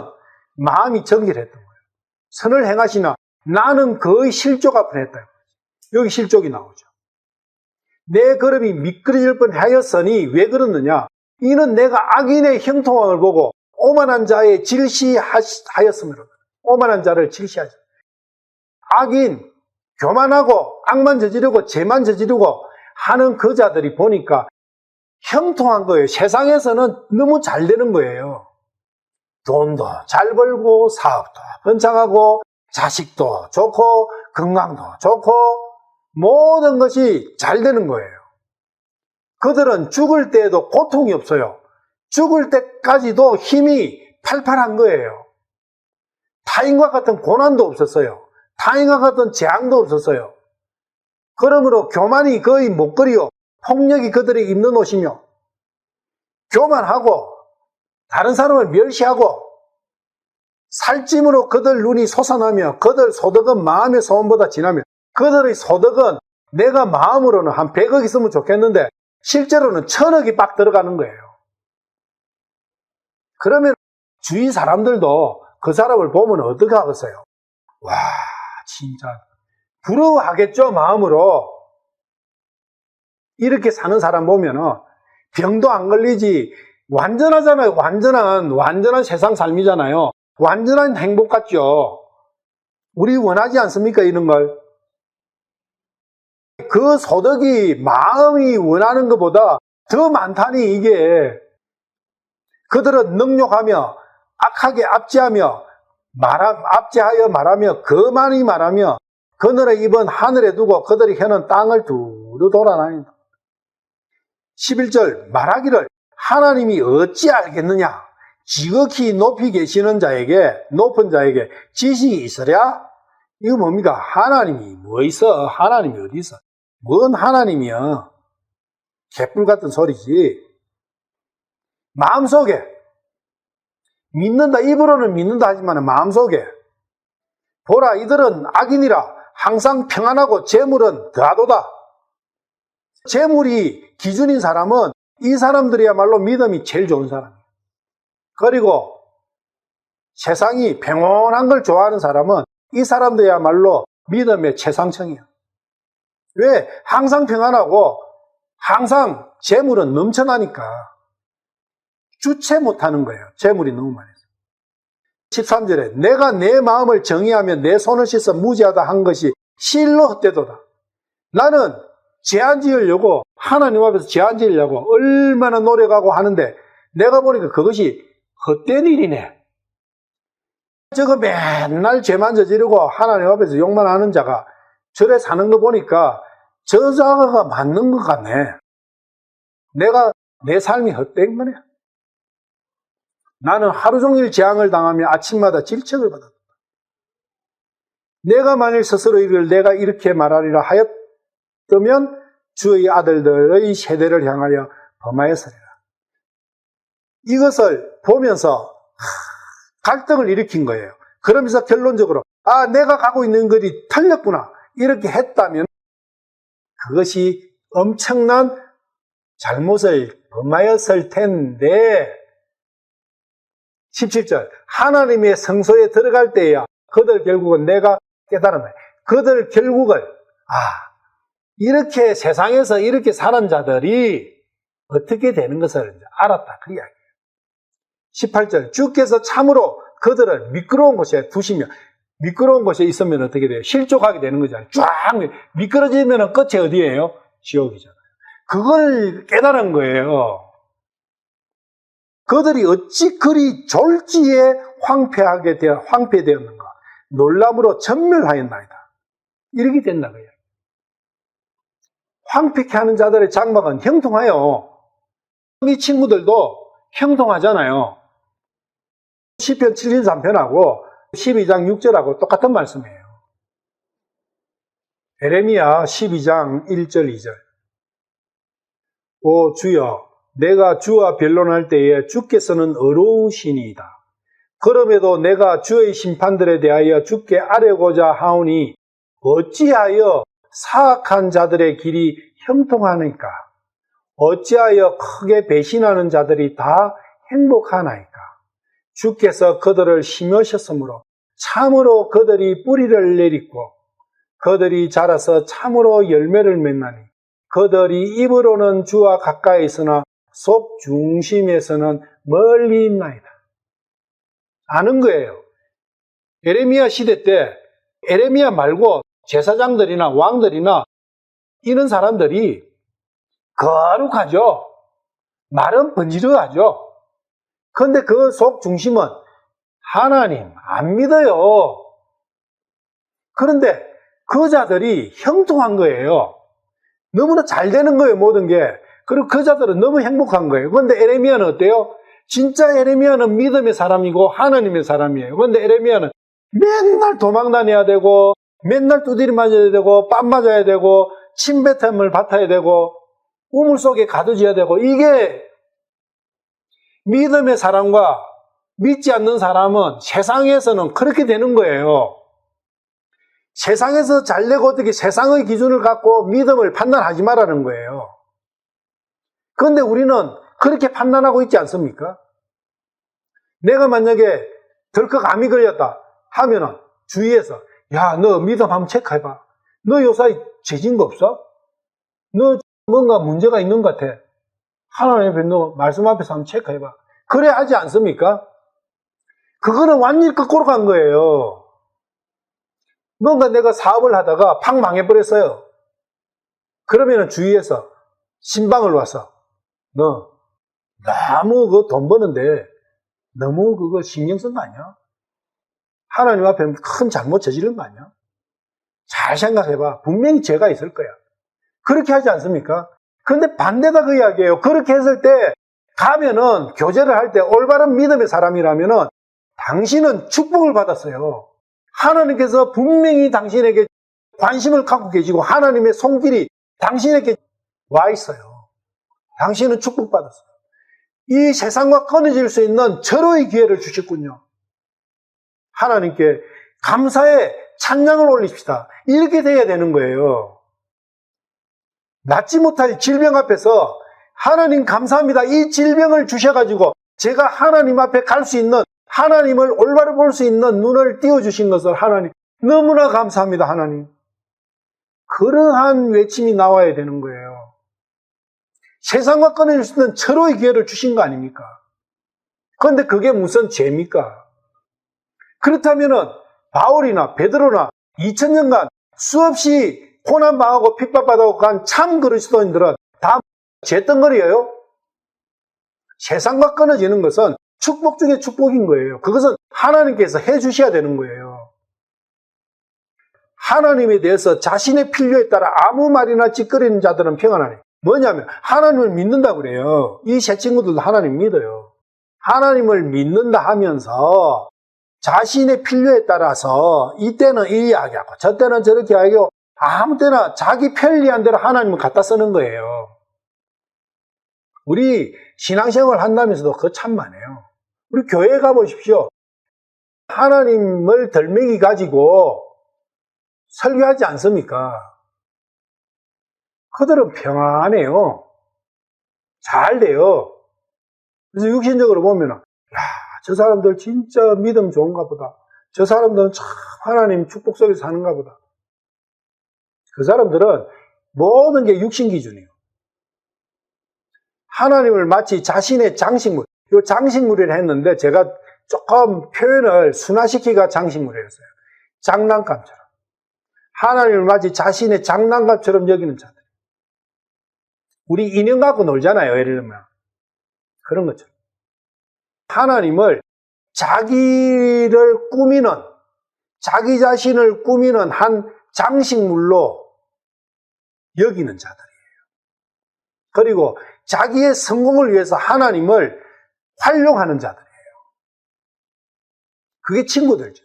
마음이 정결했던 거예요. 선을 행하시나 나는 그의 실족 앞에 했다. 여기 실족이 나오죠. 내 걸음이 미끄러질 뻔하였으니 왜 그러느냐? 이는 내가 악인의 형통함을 보고 오만한 자의 질시하였으므로. 오만한 자를 질시하셨습니다. 악인, 교만하고 악만 저지르고 죄만 저지르고 하는 그 자들이 보니까 형통한 거예요. 세상에서는 너무 잘 되는 거예요. 돈도 잘 벌고 사업도 번창하고 자식도 좋고 건강도 좋고 모든 것이 잘 되는 거예요. 그들은 죽을 때에도 고통이 없어요. 죽을 때까지도 힘이 팔팔한 거예요. 타인과 같은 고난도 없었어요. 타인과 같은 재앙도 없었어요. 그러므로 교만이 거의 목걸이요 폭력이 그들의 입는 옷이며 교만하고 다른 사람을 멸시하고 살찜으로 그들 눈이 솟아나며 그들 소득은 마음의 소원보다 진하며 그들의 소득은 내가 마음으로는 한 100억 있으면 좋겠는데 실제로는 1000억이 빡 들어가는 거예요. 그러면 주위 사람들도 그 사람을 보면 어떻게 하겠어요? 와, 진짜 부러워하겠죠, 마음으로. 이렇게 사는 사람 보면은 병도 안 걸리지. 완전하잖아요. 완전한 세상 삶이잖아요. 완전한 행복 같죠. 우리 원하지 않습니까? 이런 걸. 그 소득이 마음이 원하는 것보다 더 많다니 이게. 그들은 능욕하며 악하게 압제하여 거만히 말하며 그들의 입은 하늘에 두고 그들의 혀는 땅을 두루 돌아다닌다. 11절 말하기를 하나님이 어찌 알겠느냐? 지극히 높이 계시는 자에게 높은 자에게 지식이 있으랴? 이거 뭡니까? 하나님이 뭐 있어? 하나님이 어디 있어? 뭔 하나님이야? 개뿔 같은 소리지. 마음속에 믿는다, 입으로는 믿는다 하지만 마음속에 보라 이들은 악인이라 항상 평안하고 재물은 더하도다. 재물이 기준인 사람은 이 사람들이야말로 믿음이 제일 좋은 사람이에요. 그리고 세상이 평온한 걸 좋아하는 사람은 이 사람들이야말로 믿음의 최상층이에요. 왜? 항상 평안하고 항상 재물은 넘쳐나니까 주체 못하는 거예요. 재물이 너무 많아서. 13절에 내가 내 마음을 정의하며 내 손을 씻어 무지하다 한 것이 실로 헛되도다. 나는 제한 지으려고 하나님 앞에서 제한 지으려고 얼마나 노력하고 하는데 내가 보니까 그것이 헛된 일이네. 저거 맨날 죄만 저지르고 하나님 앞에서 욕만 하는 자가 절에 사는 거 보니까 저 자가 맞는 것 같네. 내 삶이 헛된 거네. 나는 하루 종일 재앙을 당하며 아침마다 질책을 받았다. 내가 만일 스스로 이를 내가 이렇게 말하리라 하였다면 주의 아들들의 세대를 향하여 범하였으리라. 이것을 보면서 갈등을 일으킨 거예요. 그러면서 결론적으로 내가 가고 있는 길이 틀렸구나 이렇게 했다면 그것이 엄청난 잘못을 범하였을 텐데 17절 하나님의 성소에 들어갈 때야 그들 결국은 내가 깨달았네. 그들 결국을 이렇게 세상에서 이렇게 사는 자들이 어떻게 되는 것을 알았다 그 이야기예요. 18절 주께서 참으로 그들을 미끄러운 곳에 두시며 미끄러운 곳에 있으면 어떻게 돼요? 실족하게 되는 거잖아요. 쫙 미끄러지면 끝이 어디예요? 지옥이잖아요. 그걸 깨달은 거예요. 그들이 어찌 그리 졸지에 황폐되었는가? 놀람으로 전멸하였나이다. 이렇게 된다고요. 황폐케 하는 자들의 장막은 형통해요. 이 친구들도 형통하잖아요. 시편 73편하고 12장 6절하고 똑같은 말씀이에요. 에레미야 12장 1절 2절. 오 주여, 내가 주와 변론할 때에 주께서는 어려우시니이다. 그럼에도 내가 주의 심판들에 대하여 주께 아뢰고자 하오니 어찌하여 사악한 자들의 길이 형통하니까? 어찌하여 크게 배신하는 자들이 다 행복하나이까? 주께서 그들을 심으셨으므로 참으로 그들이 뿌리를 내딛고 그들이 자라서 참으로 열매를 맺나니 그들이 입으로는 주와 가까이 있으나 속 중심에서는 멀리 있나이다. 아는 거예요. 에레미야 시대 때 에레미야 말고 제사장들이나 왕들이나 이런 사람들이 거룩하죠. 말은 번지르하죠. 그런데 그 속 중심은 하나님 안 믿어요. 그런데 그 자들이 형통한 거예요. 너무나 잘 되는 거예요, 모든 게. 그리고 그 자들은 너무 행복한 거예요. 그런데 에레미야는 어때요? 진짜 에레미야는 믿음의 사람이고 하나님의 사람이에요. 그런데 에레미야는 맨날 도망 다녀야 되고 맨날 두드리 맞아야 되고 뺨 맞아야 되고 침뱉음을 받아야 되고 우물 속에 가두어야 되고, 이게 믿음의 사람과 믿지 않는 사람은 세상에서는 그렇게 되는 거예요. 세상에서 잘 되고 어떻게 세상의 기준을 갖고 믿음을 판단하지 말라는 거예요. 그런데 우리는 그렇게 판단하고 있지 않습니까? 내가 만약에 덜컥 암이 걸렸다 하면은 주위에서 야, 너 믿음 한번 체크해봐. 너 요새 죄진 거 없어? 너 뭔가 문제가 있는 것 같아. 하나님 앞에 너 말씀 앞에서 한번 체크해봐. 그래 하지 않습니까? 그거는 완전히 거꾸로 간 거예요. 뭔가 내가 사업을 하다가 팍 망해버렸어요. 그러면은 주위에서 신방을 와서 너 너무 그 돈 버는데 너무 그거 신경 쓴 거 아니야? 하나님 앞에 큰 잘못 저지른 거 아니야? 잘 생각해봐. 분명히 죄가 있을 거야. 그렇게 하지 않습니까? 그런데 반대다 그 이야기예요. 그렇게 했을 때 가면은 교제를 할 때 올바른 믿음의 사람이라면은 당신은 축복을 받았어요. 하나님께서 분명히 당신에게 관심을 갖고 계시고 하나님의 손길이 당신에게 와 있어요. 당신은 축복받았어요. 이 세상과 끊어질 수 있는 절호의 기회를 주셨군요. 하나님께 감사의 찬양을 올립시다. 이렇게 돼야 되는 거예요. 낫지 못할 질병 앞에서 하나님 감사합니다. 이 질병을 주셔가지고 제가 하나님 앞에 갈 수 있는, 하나님을 올바로 볼 수 있는 눈을 띄워주신 것을 하나님 너무나 감사합니다. 하나님. 그러한 외침이 나와야 되는 거예요. 세상과 끊어질 수 있는 철호의 기회를 주신 거 아닙니까? 그런데 그게 무슨 죄입니까? 그렇다면은 바울이나 베드로나 2000년간 수없이 고난당하고 핍박받아고 간 참 그리스도인들은 다 죄덩거리예요. 세상과 끊어지는 것은 축복 중에 축복인 거예요. 그것은 하나님께서 해주셔야 되는 거예요. 하나님에 대해서 자신의 필요에 따라 아무 말이나 찌꺼리는 자들은 평안하네. 뭐냐면 하나님을 믿는다고 그래요. 이 새 친구들도 하나님 믿어요. 하나님을 믿는다 하면서 자신의 필요에 따라서 이때는 이 이야기하고 저때는 저렇게 이야기하고 아무 때나 자기 편리한 대로 하나님을 갖다 쓰는 거예요. 우리 신앙생활 한다면서도 그거 참 많아요. 우리 교회 가보십시오. 하나님을 덜먹이 가지고 설교하지 않습니까? 그들은 평안해요. 잘 돼요. 그래서 육신적으로 보면 야, 저 사람들 진짜 믿음 좋은가 보다. 저 사람들은 참 하나님 축복 속에서 사는가 보다. 그 사람들은 모든 게 육신 기준이에요. 하나님을 마치 자신의 장식물, 이 장식물이라 했는데 제가 조금 표현을 순화시키기가 장식물이었어요. 장난감처럼. 하나님을 마치 자신의 장난감처럼 여기는 자들. 우리 인형 갖고 놀잖아요, 예를 들면. 그런 것처럼. 하나님을 자기를 꾸미는, 자기 자신을 꾸미는 한 장식물로 여기는 자들이에요. 그리고 자기의 성공을 위해서 하나님을 활용하는 자들이에요. 그게 친구들죠.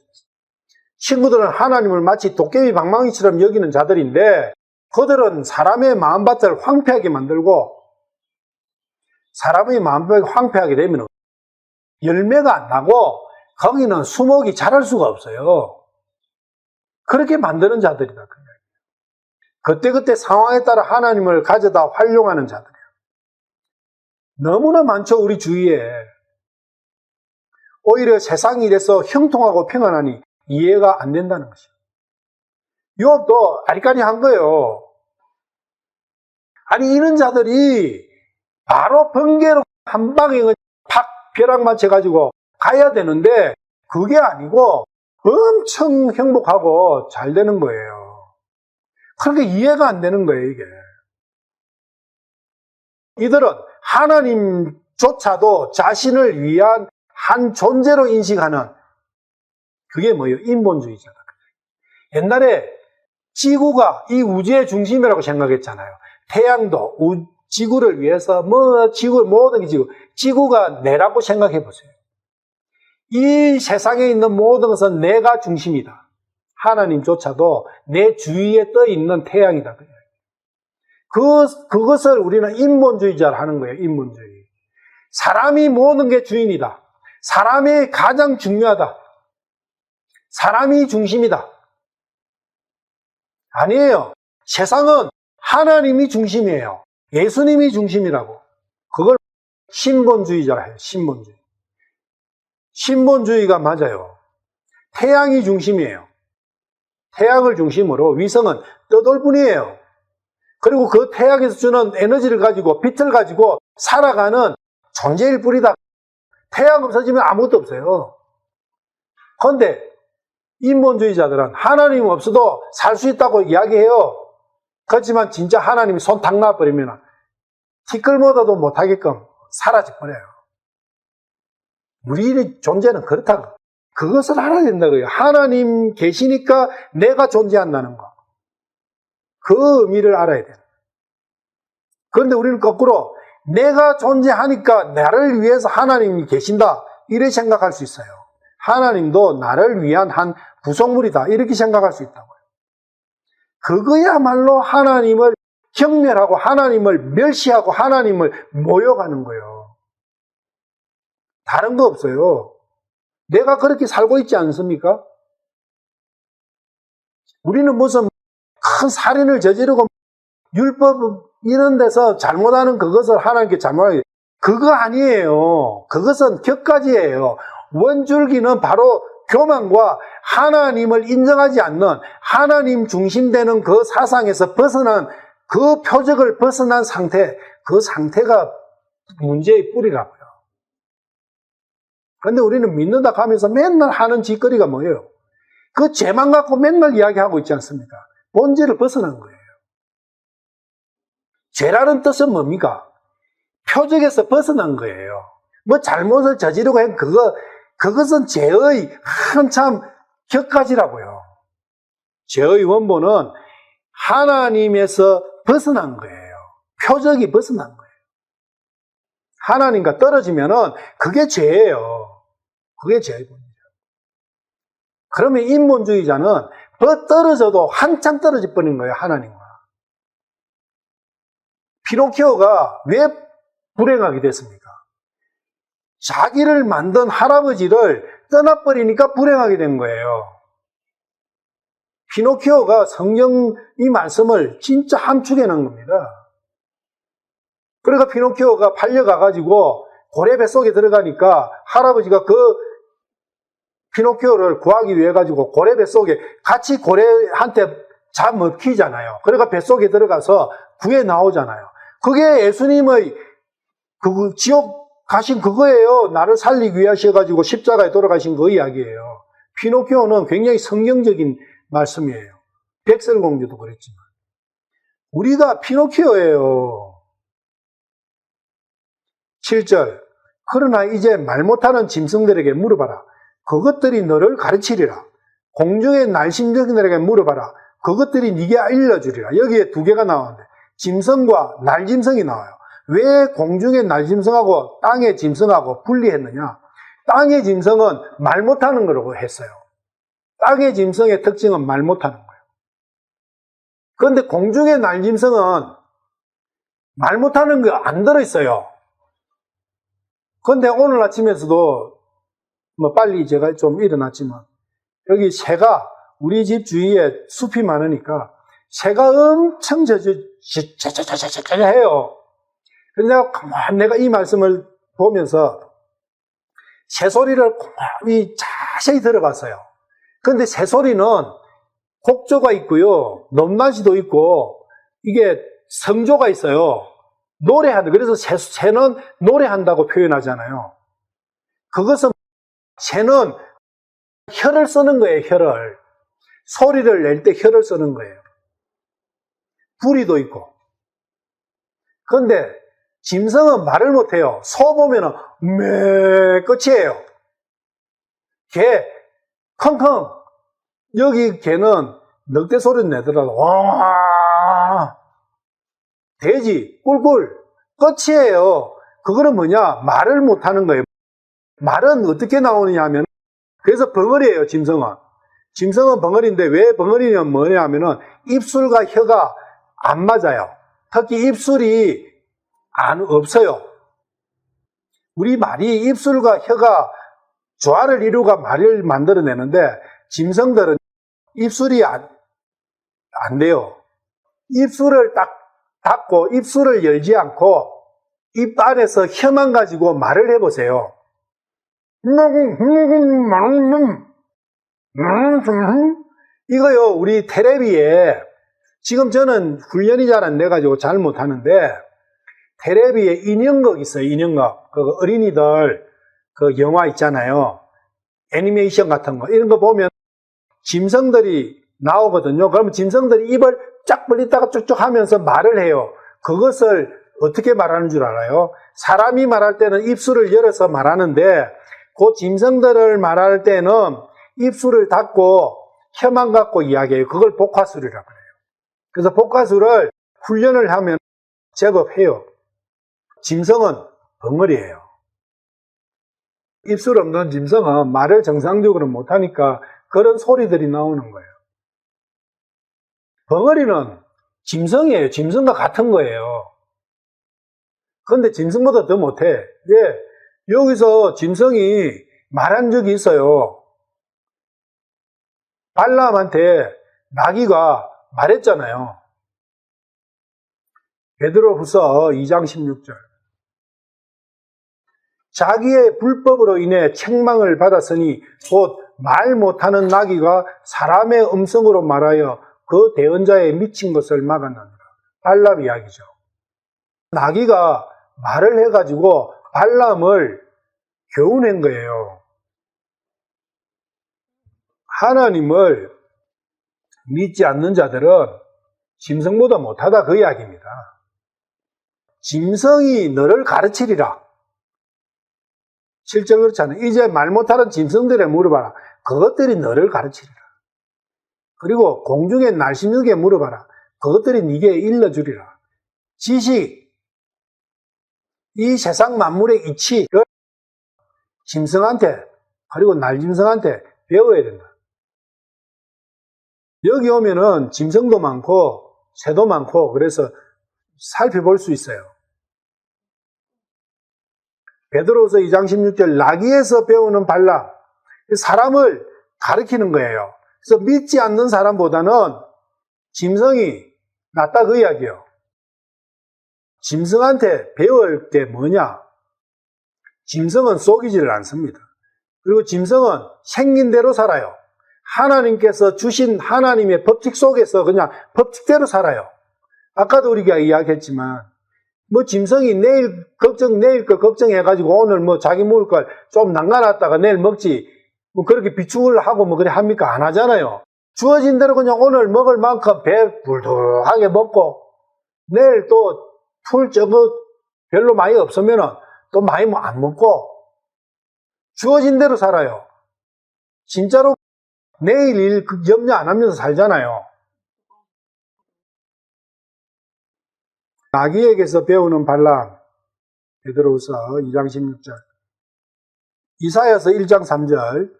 친구들은 하나님을 마치 도깨비 방망이처럼 여기는 자들인데 그들은 사람의 마음밭을 황폐하게 만들고 사람의 마음밭이 황폐하게 되면 열매가 안 나고 거기는 수목이 자랄 수가 없어요. 그렇게 만드는 자들이다. 그때그때 상황에 따라 하나님을 가져다 활용하는 자들이에요. 너무나 많죠, 우리 주위에. 오히려 세상이 이래서 형통하고 평안하니 이해가 안 된다는 것이에요. 이것도 아리까리한 거예요. 아니, 이런 자들이 바로 번개로 한 방에 팍 벼락 맞춰가지고 가야 되는데 그게 아니고 엄청 행복하고 잘 되는 거예요. 그렇게 이해가 안 되는 거예요, 이게. 이들은 하나님조차도 자신을 위한 한 존재로 인식하는 그게 뭐예요? 인본주의자다. 옛날에 지구가 이 우주의 중심이라고 생각했잖아요. 태양도 지구를 위해서 지구 모든 게 지구가 내라고 생각해 보세요. 이 세상에 있는 모든 것은 내가 중심이다. 하나님조차도 내 주위에 떠 있는 태양이다. 그것을 우리는 인본주의자를 하는 거예요. 인본주의. 사람이 모든 게 주인이다. 사람이 가장 중요하다. 사람이 중심이다. 아니에요. 세상은 하나님이 중심이에요. 예수님이 중심이라고. 그걸 신본주의자라 해요. 신본주의. 신본주의가 맞아요. 태양이 중심이에요. 태양을 중심으로 위성은 떠돌 뿐이에요. 그리고 그 태양에서 주는 에너지를 가지고 빛을 가지고 살아가는 존재일 뿐이다. 태양 없어지면 아무것도 없어요. 그런데 인본주의자들은 하나님 없어도 살 수 있다고 이야기해요. 그렇지만 진짜 하나님이 손 탁 놔버리면 티끌모아도 못하게끔 사라져버려요. 우리의 존재는 그렇다고. 그것을 알아야 된다고요. 하나님 계시니까 내가 존재한다는 거. 그 의미를 알아야 돼요. 그런데 우리는 거꾸로 내가 존재하니까 나를 위해서 하나님이 계신다. 이렇게 생각할 수 있어요. 하나님도 나를 위한 한 구성물이다. 이렇게 생각할 수 있다고요. 그거야말로 하나님을 경멸하고 하나님을 멸시하고 하나님을 모욕하는 거예요. 다른 거 없어요. 내가 그렇게 살고 있지 않습니까? 우리는 무슨 큰 살인을 저지르고 율법 이런 데서 잘못하는 그것을 하나님께 잘못하게 그거 아니에요. 그것은 격가지예요. 원줄기는 바로 교만과 하나님을 인정하지 않는 하나님 중심되는 그 사상에서 벗어난 그 표적을 벗어난 상태, 그 상태가 문제의 뿌리라고요. 그런데 우리는 믿는다 하면서 맨날 하는 짓거리가 뭐예요? 그 죄만 갖고 맨날 이야기하고 있지 않습니까? 본질을 벗어난 거예요. 죄라는 뜻은 뭡니까? 표적에서 벗어난 거예요. 뭐 잘못을 저지르고 한 그것은 죄의 한참 격가지라고요. 죄의 원본은 하나님에서 벗어난 거예요. 표적이 벗어난 거예요. 하나님과 떨어지면은 그게 죄예요. 그게 죄의 본이죠. 그러면 인본주의자는 더 떨어져도 한참 떨어질 뻔인 거예요. 하나님과. 피노키오가 왜 불행하게 됐습니까? 자기를 만든 할아버지를 떠나버리니까 불행하게 된 거예요. 피노키오가 성경 이 말씀을 진짜 함축해 놓은 겁니다. 그러니까 피노키오가 팔려가가지고 고래 뱃속에 들어가니까 할아버지가 그 피노키오를 구하기 위해 가지고 고래 뱃속에 같이 고래한테 잡먹히잖아요. 그러니까 뱃속에 들어가서 구해 나오잖아요. 그게 예수님의 그 지옥 가신 그거예요. 나를 살리기 위해 하셔가지고 십자가에 돌아가신 그 이야기예요. 피노키오는 굉장히 성경적인 말씀이에요. 백설공주도 그랬지만. 우리가 피노키오예요. 7절. 그러나 이제 말 못하는 짐승들에게 물어봐라. 그것들이 너를 가르치리라. 공중의 날짐승들에게 물어봐라. 그것들이 네게 알려주리라. 여기에 두 개가 나오는데 짐승과 날짐승이 나와요. 왜 공중의 날짐승하고 땅의 짐승하고 분리했느냐? 땅의 짐승은 말 못하는 거라고 했어요. 땅의 짐승의 특징은 말 못하는 거예요. 그런데 공중의 날짐승은 말 못하는 거 안 들어있어요. 그런데 오늘 아침에서도 뭐 빨리 제가 좀 일어났지만 여기 새가 우리 집 주위에 숲이 많으니까 새가 엄청 자자자자자자 해요. 그래서 내가 이 말씀을 보면서 새소리를 곰곰이 자세히 들어봤어요. 그런데 새소리는 곡조가 있고요, 높낮이도 있고 이게 성조가 있어요. 노래하는, 그래서 새는 노래한다고 표현하잖아요. 그것은 새는 혀를 쓰는 거예요. 혀를, 소리를 낼 때 혀를 쓰는 거예요. 부리도 있고. 그런데 짐승은 말을 못해요. 소 보면은 매 끝이에요. 개 컹컹, 여기 개는 늑대 소리 내더라도 와, 돼지 꿀꿀 끝이에요. 그거는 뭐냐? 말을 못하는 거예요. 말은 어떻게 나오느냐 하면, 그래서 벙어리예요. 짐승은 벙어리인데 왜 벙어리는 뭐냐 하면은 입술과 혀가 안 맞아요. 특히 입술이 없어요. 우리 말이 입술과 혀가 조화를 이루가 말을 만들어내는데 짐승들은 입술이 안 돼요. 입술을 딱 닫고 입술을 열지 않고 입 안에서 혀만 가지고 말을 해보세요. 이거요, 우리 텔레비에, 지금 저는 훈련이 잘 안 돼가지고 잘 못하는데 텔레비에 인형극 있어요. 인형극. 그 어린이들 그 영화 있잖아요. 애니메이션 같은 거, 이런 거 보면 짐승들이 나오거든요. 그러면 짐승들이 입을 쫙 벌리다가 쭉쭉 하면서 말을 해요. 그것을 어떻게 말하는 줄 알아요? 사람이 말할 때는 입술을 열어서 말하는데 그 짐승들을 말할 때는 입술을 닫고 혀만 갖고 이야기해요. 그걸 복화술이라고 해요. 그래서 복화술을 훈련을 하면 제법 해요. 짐승은 벙어리예요. 입술 없는 짐승은 말을 정상적으로 못하니까 그런 소리들이 나오는 거예요. 벙어리는 짐승이에요. 짐승과 같은 거예요. 그런데 짐승보다 더 못해. 왜? 여기서 짐승이 말한 적이 있어요. 발람한테 나귀가 말했잖아요. 베드로후서 2장 16절. 자기의 불법으로 인해 책망을 받았으니 곧 말 못하는 나귀가 사람의 음성으로 말하여 그 대언자에 미친 것을 막았느니라. 발람 이야기죠. 나귀가 말을 해가지고 발람을 교훈한 거예요. 하나님을 믿지 않는 자들은 짐승보다 못하다, 그 이야기입니다. 짐승이 너를 가르치리라. 실제 그렇잖아요. 이제 말 못하는 짐승들에 물어봐라. 그것들이 너를 가르치리라. 그리고 공중의 날씬하게 물어봐라. 그것들이 네게 일러주리라. 지식, 이 세상 만물의 이치를 짐승한테, 그리고 날짐승한테 배워야 된다. 여기 오면은 짐승도 많고 새도 많고 그래서 살펴볼 수 있어요. 베드로후서 2장 16절, 나귀에서 배우는 발람, 사람을 가르치는 거예요. 그래서 믿지 않는 사람보다는 짐승이 낫다, 그 이야기예요. 짐승한테 배울 게 뭐냐? 짐승은 속이지를 않습니다. 그리고 짐승은 생긴 대로 살아요. 하나님께서 주신 하나님의 법칙 속에서 그냥 법칙대로 살아요. 아까도 우리가 이야기했지만 뭐 짐승이 내일 거 걱정해가지고 오늘 뭐 자기 먹을 걸 좀 남겨놨다가 내일 먹지, 뭐 그렇게 비축을 하고 뭐 그래 합니까? 안 하잖아요. 주어진 대로 그냥 오늘 먹을 만큼 배 불뚝하게 먹고 내일 또 풀 저거 별로 많이 없으면은 또 많이 뭐 안 먹고 주어진 대로 살아요. 진짜로 내일 일 염려 안 하면서 살잖아요. 나귀에게서 배우는 발람, 베드로후서 2장 16절, 이사야서 1장 3절,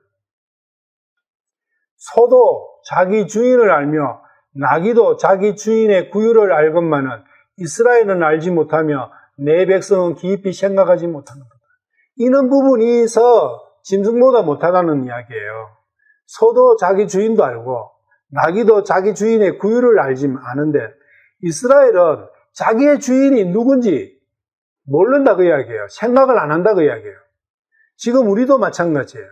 소도 자기 주인을 알며 나귀도 자기 주인의 구유를 알건만은 이스라엘은 알지 못하며 내 백성은 깊이 생각하지 못하는 거다. 이런 부분이서 짐승보다 못하다는 이야기예요. 소도 자기 주인도 알고 나귀도 자기 주인의 구유를 알지 않은데 이스라엘은 자기의 주인이 누군지 모른다 그 이야기예요. 생각을 안 한다 그 이야기예요. 지금 우리도 마찬가지예요.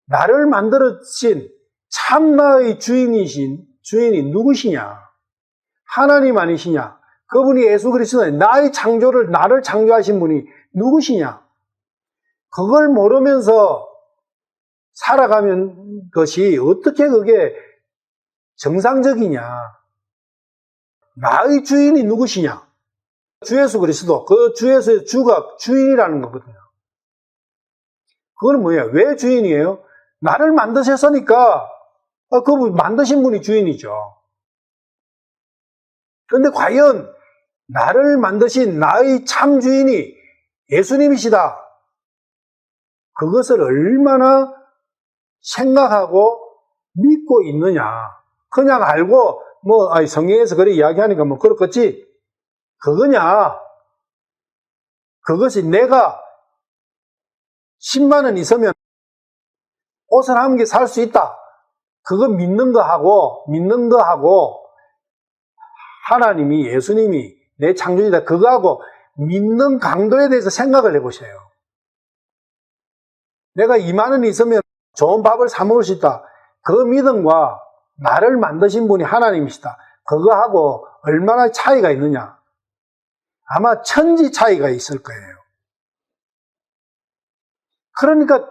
나를 만들어진 참나의 주인이 누구시냐? 하나님 아니시냐? 그분이 예수 그리스도의 나를 창조하신 분이 누구시냐? 그걸 모르면서 살아가는 것이 어떻게 그게 정상적이냐? 나의 주인이 누구시냐? 주 예수 그리스도, 그 주 예수의 주가 주인이라는 거거든요. 그건 뭐예요? 왜 주인이에요? 나를 만드셨으니까 그분 만드신 분이 주인이죠. 그런데 과연 나를 만드신 나의 참 주인이 예수님이시다. 그것을 얼마나 생각하고 믿고 있느냐. 그냥 알고 성경에서 그래 이야기하니까 그렇겠지. 그거냐. 그것이 내가 10만 원 있으면 옷을 한 개 살 수 있다. 그거 믿는 거하고 하나님이 예수님이 내 창조이다. 그거하고 믿는 강도에 대해서 생각을 해보세요. 내가 2만 원이 있으면 좋은 밥을 사 먹을 수 있다. 그 믿음과 나를 만드신 분이 하나님이시다. 그거하고 얼마나 차이가 있느냐. 아마 천지 차이가 있을 거예요. 그러니까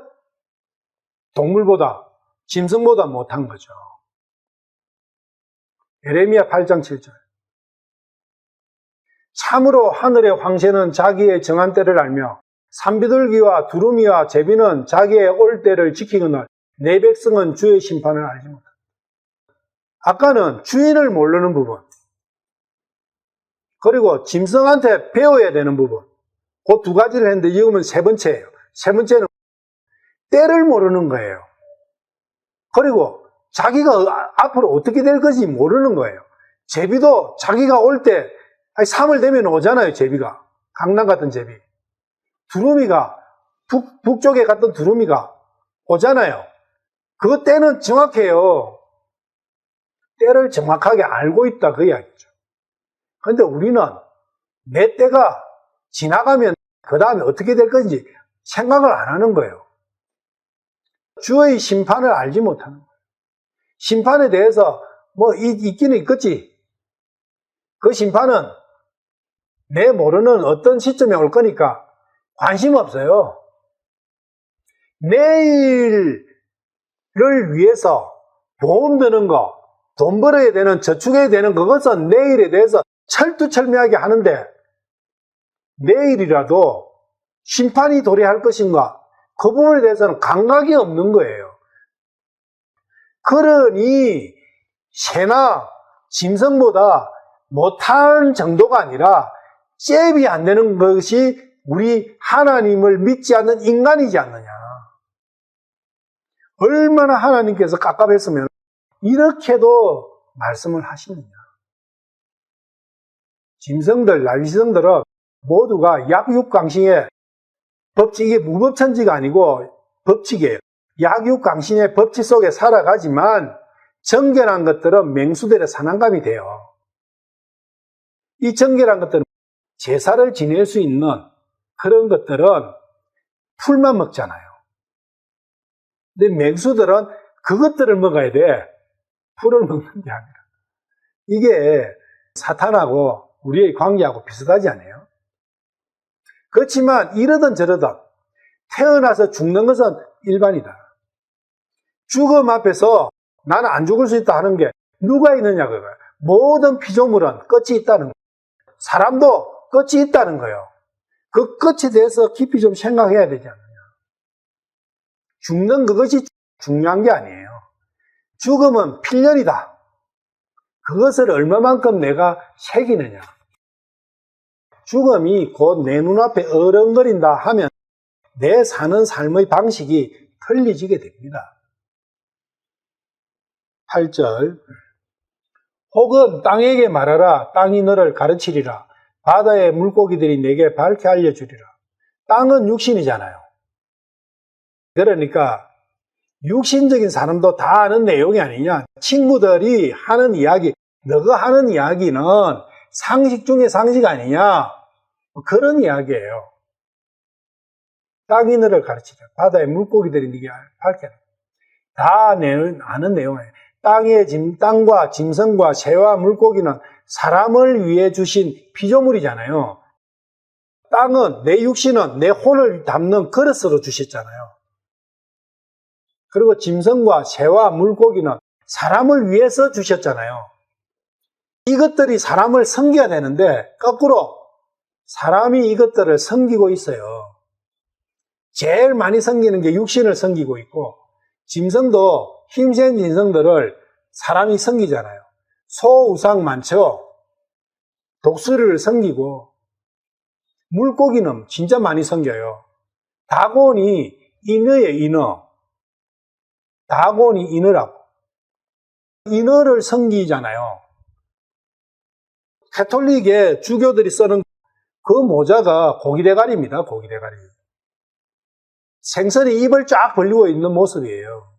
동물보다 짐승보다 못한 거죠. 예레미야 8장 7절. 참으로 하늘의 황새는 자기의 정한 때를 알며 산비둘기와 두루미와 제비는 자기의 올 때를 지키거늘 내 백성은 주의 심판을 알지 못한다. 아까는 주인을 모르는 부분, 그리고 짐승한테 배워야 되는 부분, 그 두 가지를 했는데 지금은 세 번째예요. 세 번째는 때를 모르는 거예요. 그리고 자기가 앞으로 어떻게 될 건지 모르는 거예요. 제비도 자기가 올 때 3월 되면 오잖아요. 제비가. 강남 같은 제비. 두루미가 북쪽에 갔던 두루미가 오잖아요. 그 때는 정확해요. 때를 정확하게 알고 있다 그 이야기죠. 그런데 우리는 내 때가 지나가면 그 다음에 어떻게 될 건지 생각을 안 하는 거예요. 주의 심판을 알지 못하는 거예요. 심판에 대해서 있기는 있겠지. 그 심판은 내 모르는 어떤 시점에 올 거니까 관심 없어요. 내일을 위해서 보험 드는 거, 돈 벌어야 되는, 저축해야 되는 그것은 내일에 대해서 철두철미하게 하는데 내일이라도 심판이 도래할 것인가? 그 부분에 대해서는 감각이 없는 거예요. 그러니 새나 짐승보다 못한 정도가 아니라 잽이 안 되는 것이 우리 하나님을 믿지 않는 인간이지 않느냐. 얼마나 하나님께서 깝깝했으면 이렇게도 말씀을 하시느냐. 짐승들, 난리성들은 모두가 약육강신의 법칙, 이게 무법천지가 아니고 법칙이에요. 약육강신의 법칙 속에 살아가지만 정결한 것들은 맹수들의 사냥감이 돼요. 이 정결한 것들은 제사를 지낼 수 있는 그런 것들은 풀만 먹잖아요. 근데 맹수들은 그것들을 먹어야 돼. 풀을 먹는 게 아니라. 이게 사탄하고 우리의 관계하고 비슷하지 않아요? 그렇지만 이러든 저러든 태어나서 죽는 것은 일반이다. 죽음 앞에서 나는 안 죽을 수 있다 하는 게 누가 있느냐 그거예요. 모든 피조물은 끝이 있다는 거예요. 사람도 끝이 있다는 거예요. 그 끝에 대해서 깊이 좀 생각해야 되지 않느냐. 죽는 그것이 중요한 게 아니에요. 죽음은 필연이다. 그것을 얼마만큼 내가 새기느냐. 죽음이 곧 내 눈앞에 어른거린다 하면 내 사는 삶의 방식이 틀리지게 됩니다. 8절. 혹은 땅에게 말하라. 땅이 너를 가르치리라. 바다의 물고기들이 내게 밝게 알려주리라. 땅은 육신이잖아요. 그러니까 육신적인 사람도 다 아는 내용이 아니냐. 친구들이 하는 이야기, 너가 하는 이야기는 상식 중에 상식 아니냐. 그런 이야기예요. 땅이 너를 가르치리라. 바다의 물고기들이 네게 밝게 다 아는 내용이에요. 땅과 짐승과 새와 물고기는 사람을 위해 주신 피조물이잖아요. 땅은 내 육신은 내 혼을 담는 그릇으로 주셨잖아요. 그리고 짐승과 새와 물고기는 사람을 위해서 주셨잖아요. 이것들이 사람을 섬겨야 되는데 거꾸로 사람이 이것들을 섬기고 있어요. 제일 많이 섬기는 게 육신을 섬기고 있고, 짐승도 힘센 짐승들을 사람이 섬기잖아요. 소, 우상 많죠? 독수리를 섬기고, 물고기는 진짜 많이 섬겨요. 다곤이 인어예요, 인어. 다곤이 인어라고. 인어를 섬기잖아요. 가톨릭의 주교들이 쓰는 그 모자가 고기대가리입니다, 고기대가리. 생선이 입을 쫙 벌리고 있는 모습이에요.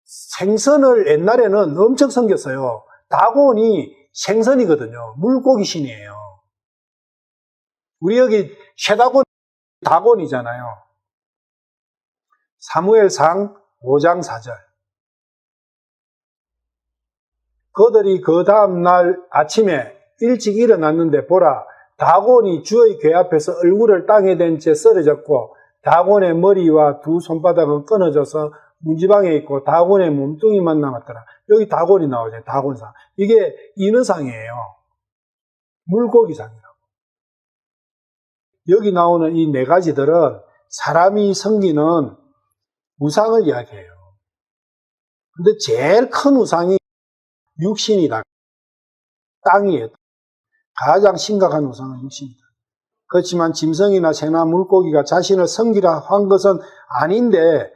생선을 옛날에는 엄청 섬겼어요. 다곤이 생선이거든요. 물고기 신이에요. 우리 여기 쉐다곤 다곤이잖아요. 사무엘상 5장 4절. 그들이 그 다음날 아침에 일찍 일어났는데 보라, 다곤이 주의 궤 앞에서 얼굴을 땅에 댄 채 쓰러졌고, 다곤의 머리와 두 손바닥은 끊어져서 문지방에 있고 다곤의 몸뚱이만 남았더라. 여기 다곤이 나오죠. 다곤상. 이게 인어상이에요. 물고기상이라고. 여기 나오는 이 네 가지들은 사람이 섬기는 우상을 이야기해요. 근데 제일 큰 우상이 육신이다. 땅이에요. 가장 심각한 우상은 육신이다. 그렇지만 짐승이나 새나 물고기가 자신을 섬기라 한 것은 아닌데,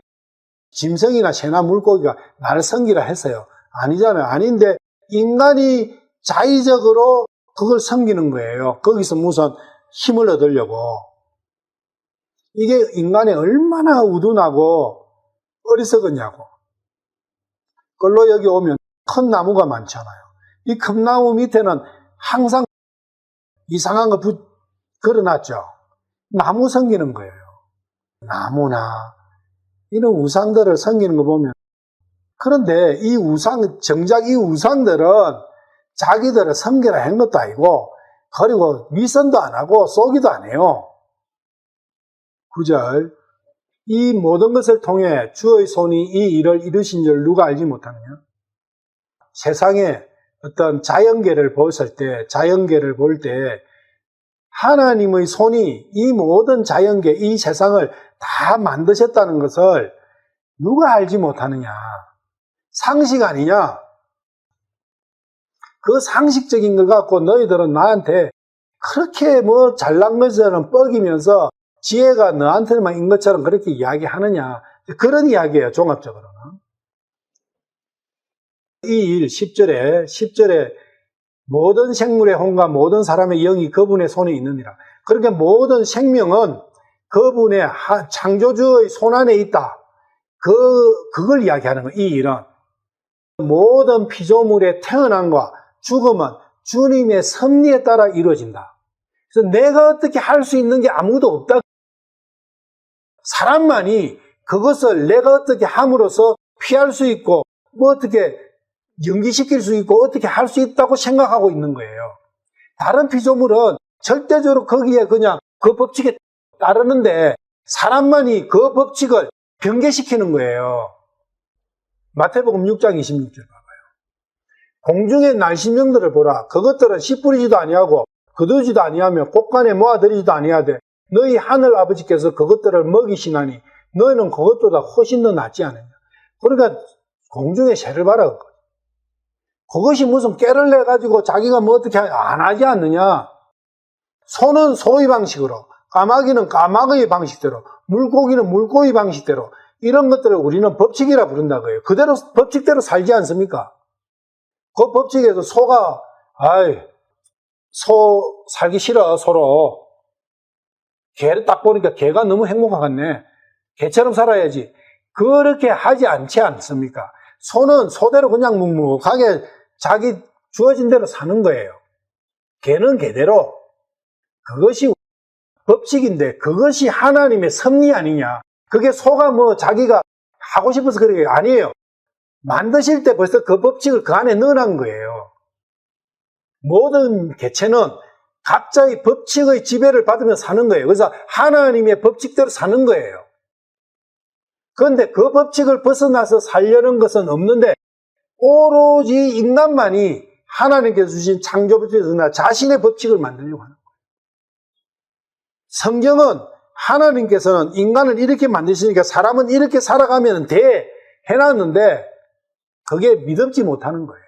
짐승이나 새나 물고기가 나를 섬기라 했어요. 아니잖아요. 아닌데 인간이 자의적으로 그걸 섬기는 거예요. 거기서 무슨 힘을 얻으려고. 이게 인간이 얼마나 우둔하고 어리석었냐고. 그걸로 여기 오면 큰 나무가 많잖아요. 이 큰 나무 밑에는 항상 이상한 거 걸어놨죠. 나무 섬기는 거예요. 나무나 이런 우상들을 섬기는 거 보면, 그런데 정작 이 우상들은 자기들을 섬기라 한 것도 아니고, 그리고 미선도 안 하고 쏘기도 안 해요. 9절. 이 모든 것을 통해 주의 손이 이 일을 이루신 줄 누가 알지 못하느냐? 세상에 어떤 자연계를 볼 때 하나님의 손이 이 모든 자연계, 이 세상을 다 만드셨다는 것을 누가 알지 못하느냐? 상식 아니냐? 그 상식적인 걸 갖고 너희들은 나한테 그렇게 잘난 것처럼 뻐기면서 지혜가 너한테만 인 것처럼 그렇게 이야기하느냐? 그런 이야기예요, 종합적으로는. 이 일 10절에 모든 생물의 혼과 모든 사람의 영이 그분의 손에 있느니라. 그러니까 모든 생명은 그분의 창조주의 손 안에 있다. 그걸 이야기하는 거예요, 이 일은. 모든 피조물의 태어남과 죽음은 주님의 섭리에 따라 이루어진다. 그래서 내가 어떻게 할 수 있는 게 아무도 없다. 사람만이 그것을 내가 어떻게 함으로써 피할 수 있고, 어떻게 연기시킬 수 있고, 어떻게 할 수 있다고 생각하고 있는 거예요. 다른 피조물은 절대적으로 거기에 그냥 그 법칙에 따르는데, 사람만이 그 법칙을 변개시키는 거예요. 마태복음 6장 26절 봐봐요. 공중의 날심령들을 보라. 그것들은 씨 뿌리지도 아니하고 거두지도 아니하며 곳간에 모아들이지도 아니하되 너희 하늘 아버지께서 그것들을 먹이시나니 너희는 그것보다 훨씬 더 낫지 않느냐. 그러니까 공중의 새를 봐라. 그것이 무슨 깨를 내가지고 자기가 어떻게 안 하지 않느냐. 소는 소의 방식으로, 까마귀는 까마귀의 방식대로, 물고기는 물고기 방식대로, 이런 것들을 우리는 법칙이라 부른다고요. 그대로 법칙대로 살지 않습니까? 그 법칙에서 소가 소 살기 싫어 서로. 개를 딱 보니까 개가 너무 행복하겠네. 개처럼 살아야지. 그렇게 하지 않지 않습니까? 소는 소대로 그냥 묵묵하게 자기 주어진 대로 사는 거예요. 개는 개대로. 그것이 법칙인데 그것이 하나님의 섭리 아니냐. 그게 소가 뭐 자기가 하고 싶어서 그런 게 아니에요. 만드실 때 벌써 그 법칙을 그 안에 넣어놓은 거예요. 모든 개체는 각자의 법칙의 지배를 받으며 사는 거예요. 그래서 하나님의 법칙대로 사는 거예요. 그런데 그 법칙을 벗어나서 살려는 것은 없는데 오로지 인간만이 하나님께서 주신 창조법칙에서 자신의 법칙을 만들려고 하는 거예요. 성경은 하나님께서는 인간을 이렇게 만드시니까 사람은 이렇게 살아가면 돼 해놨는데 그게 믿음지 못하는 거예요.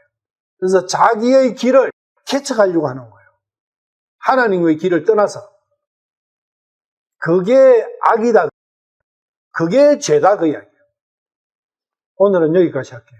그래서 자기의 길을 개척하려고 하는 거예요. 하나님의 길을 떠나서. 그게 악이다. 그게 죄다 그 이야기예요. 오늘은 여기까지 할게요.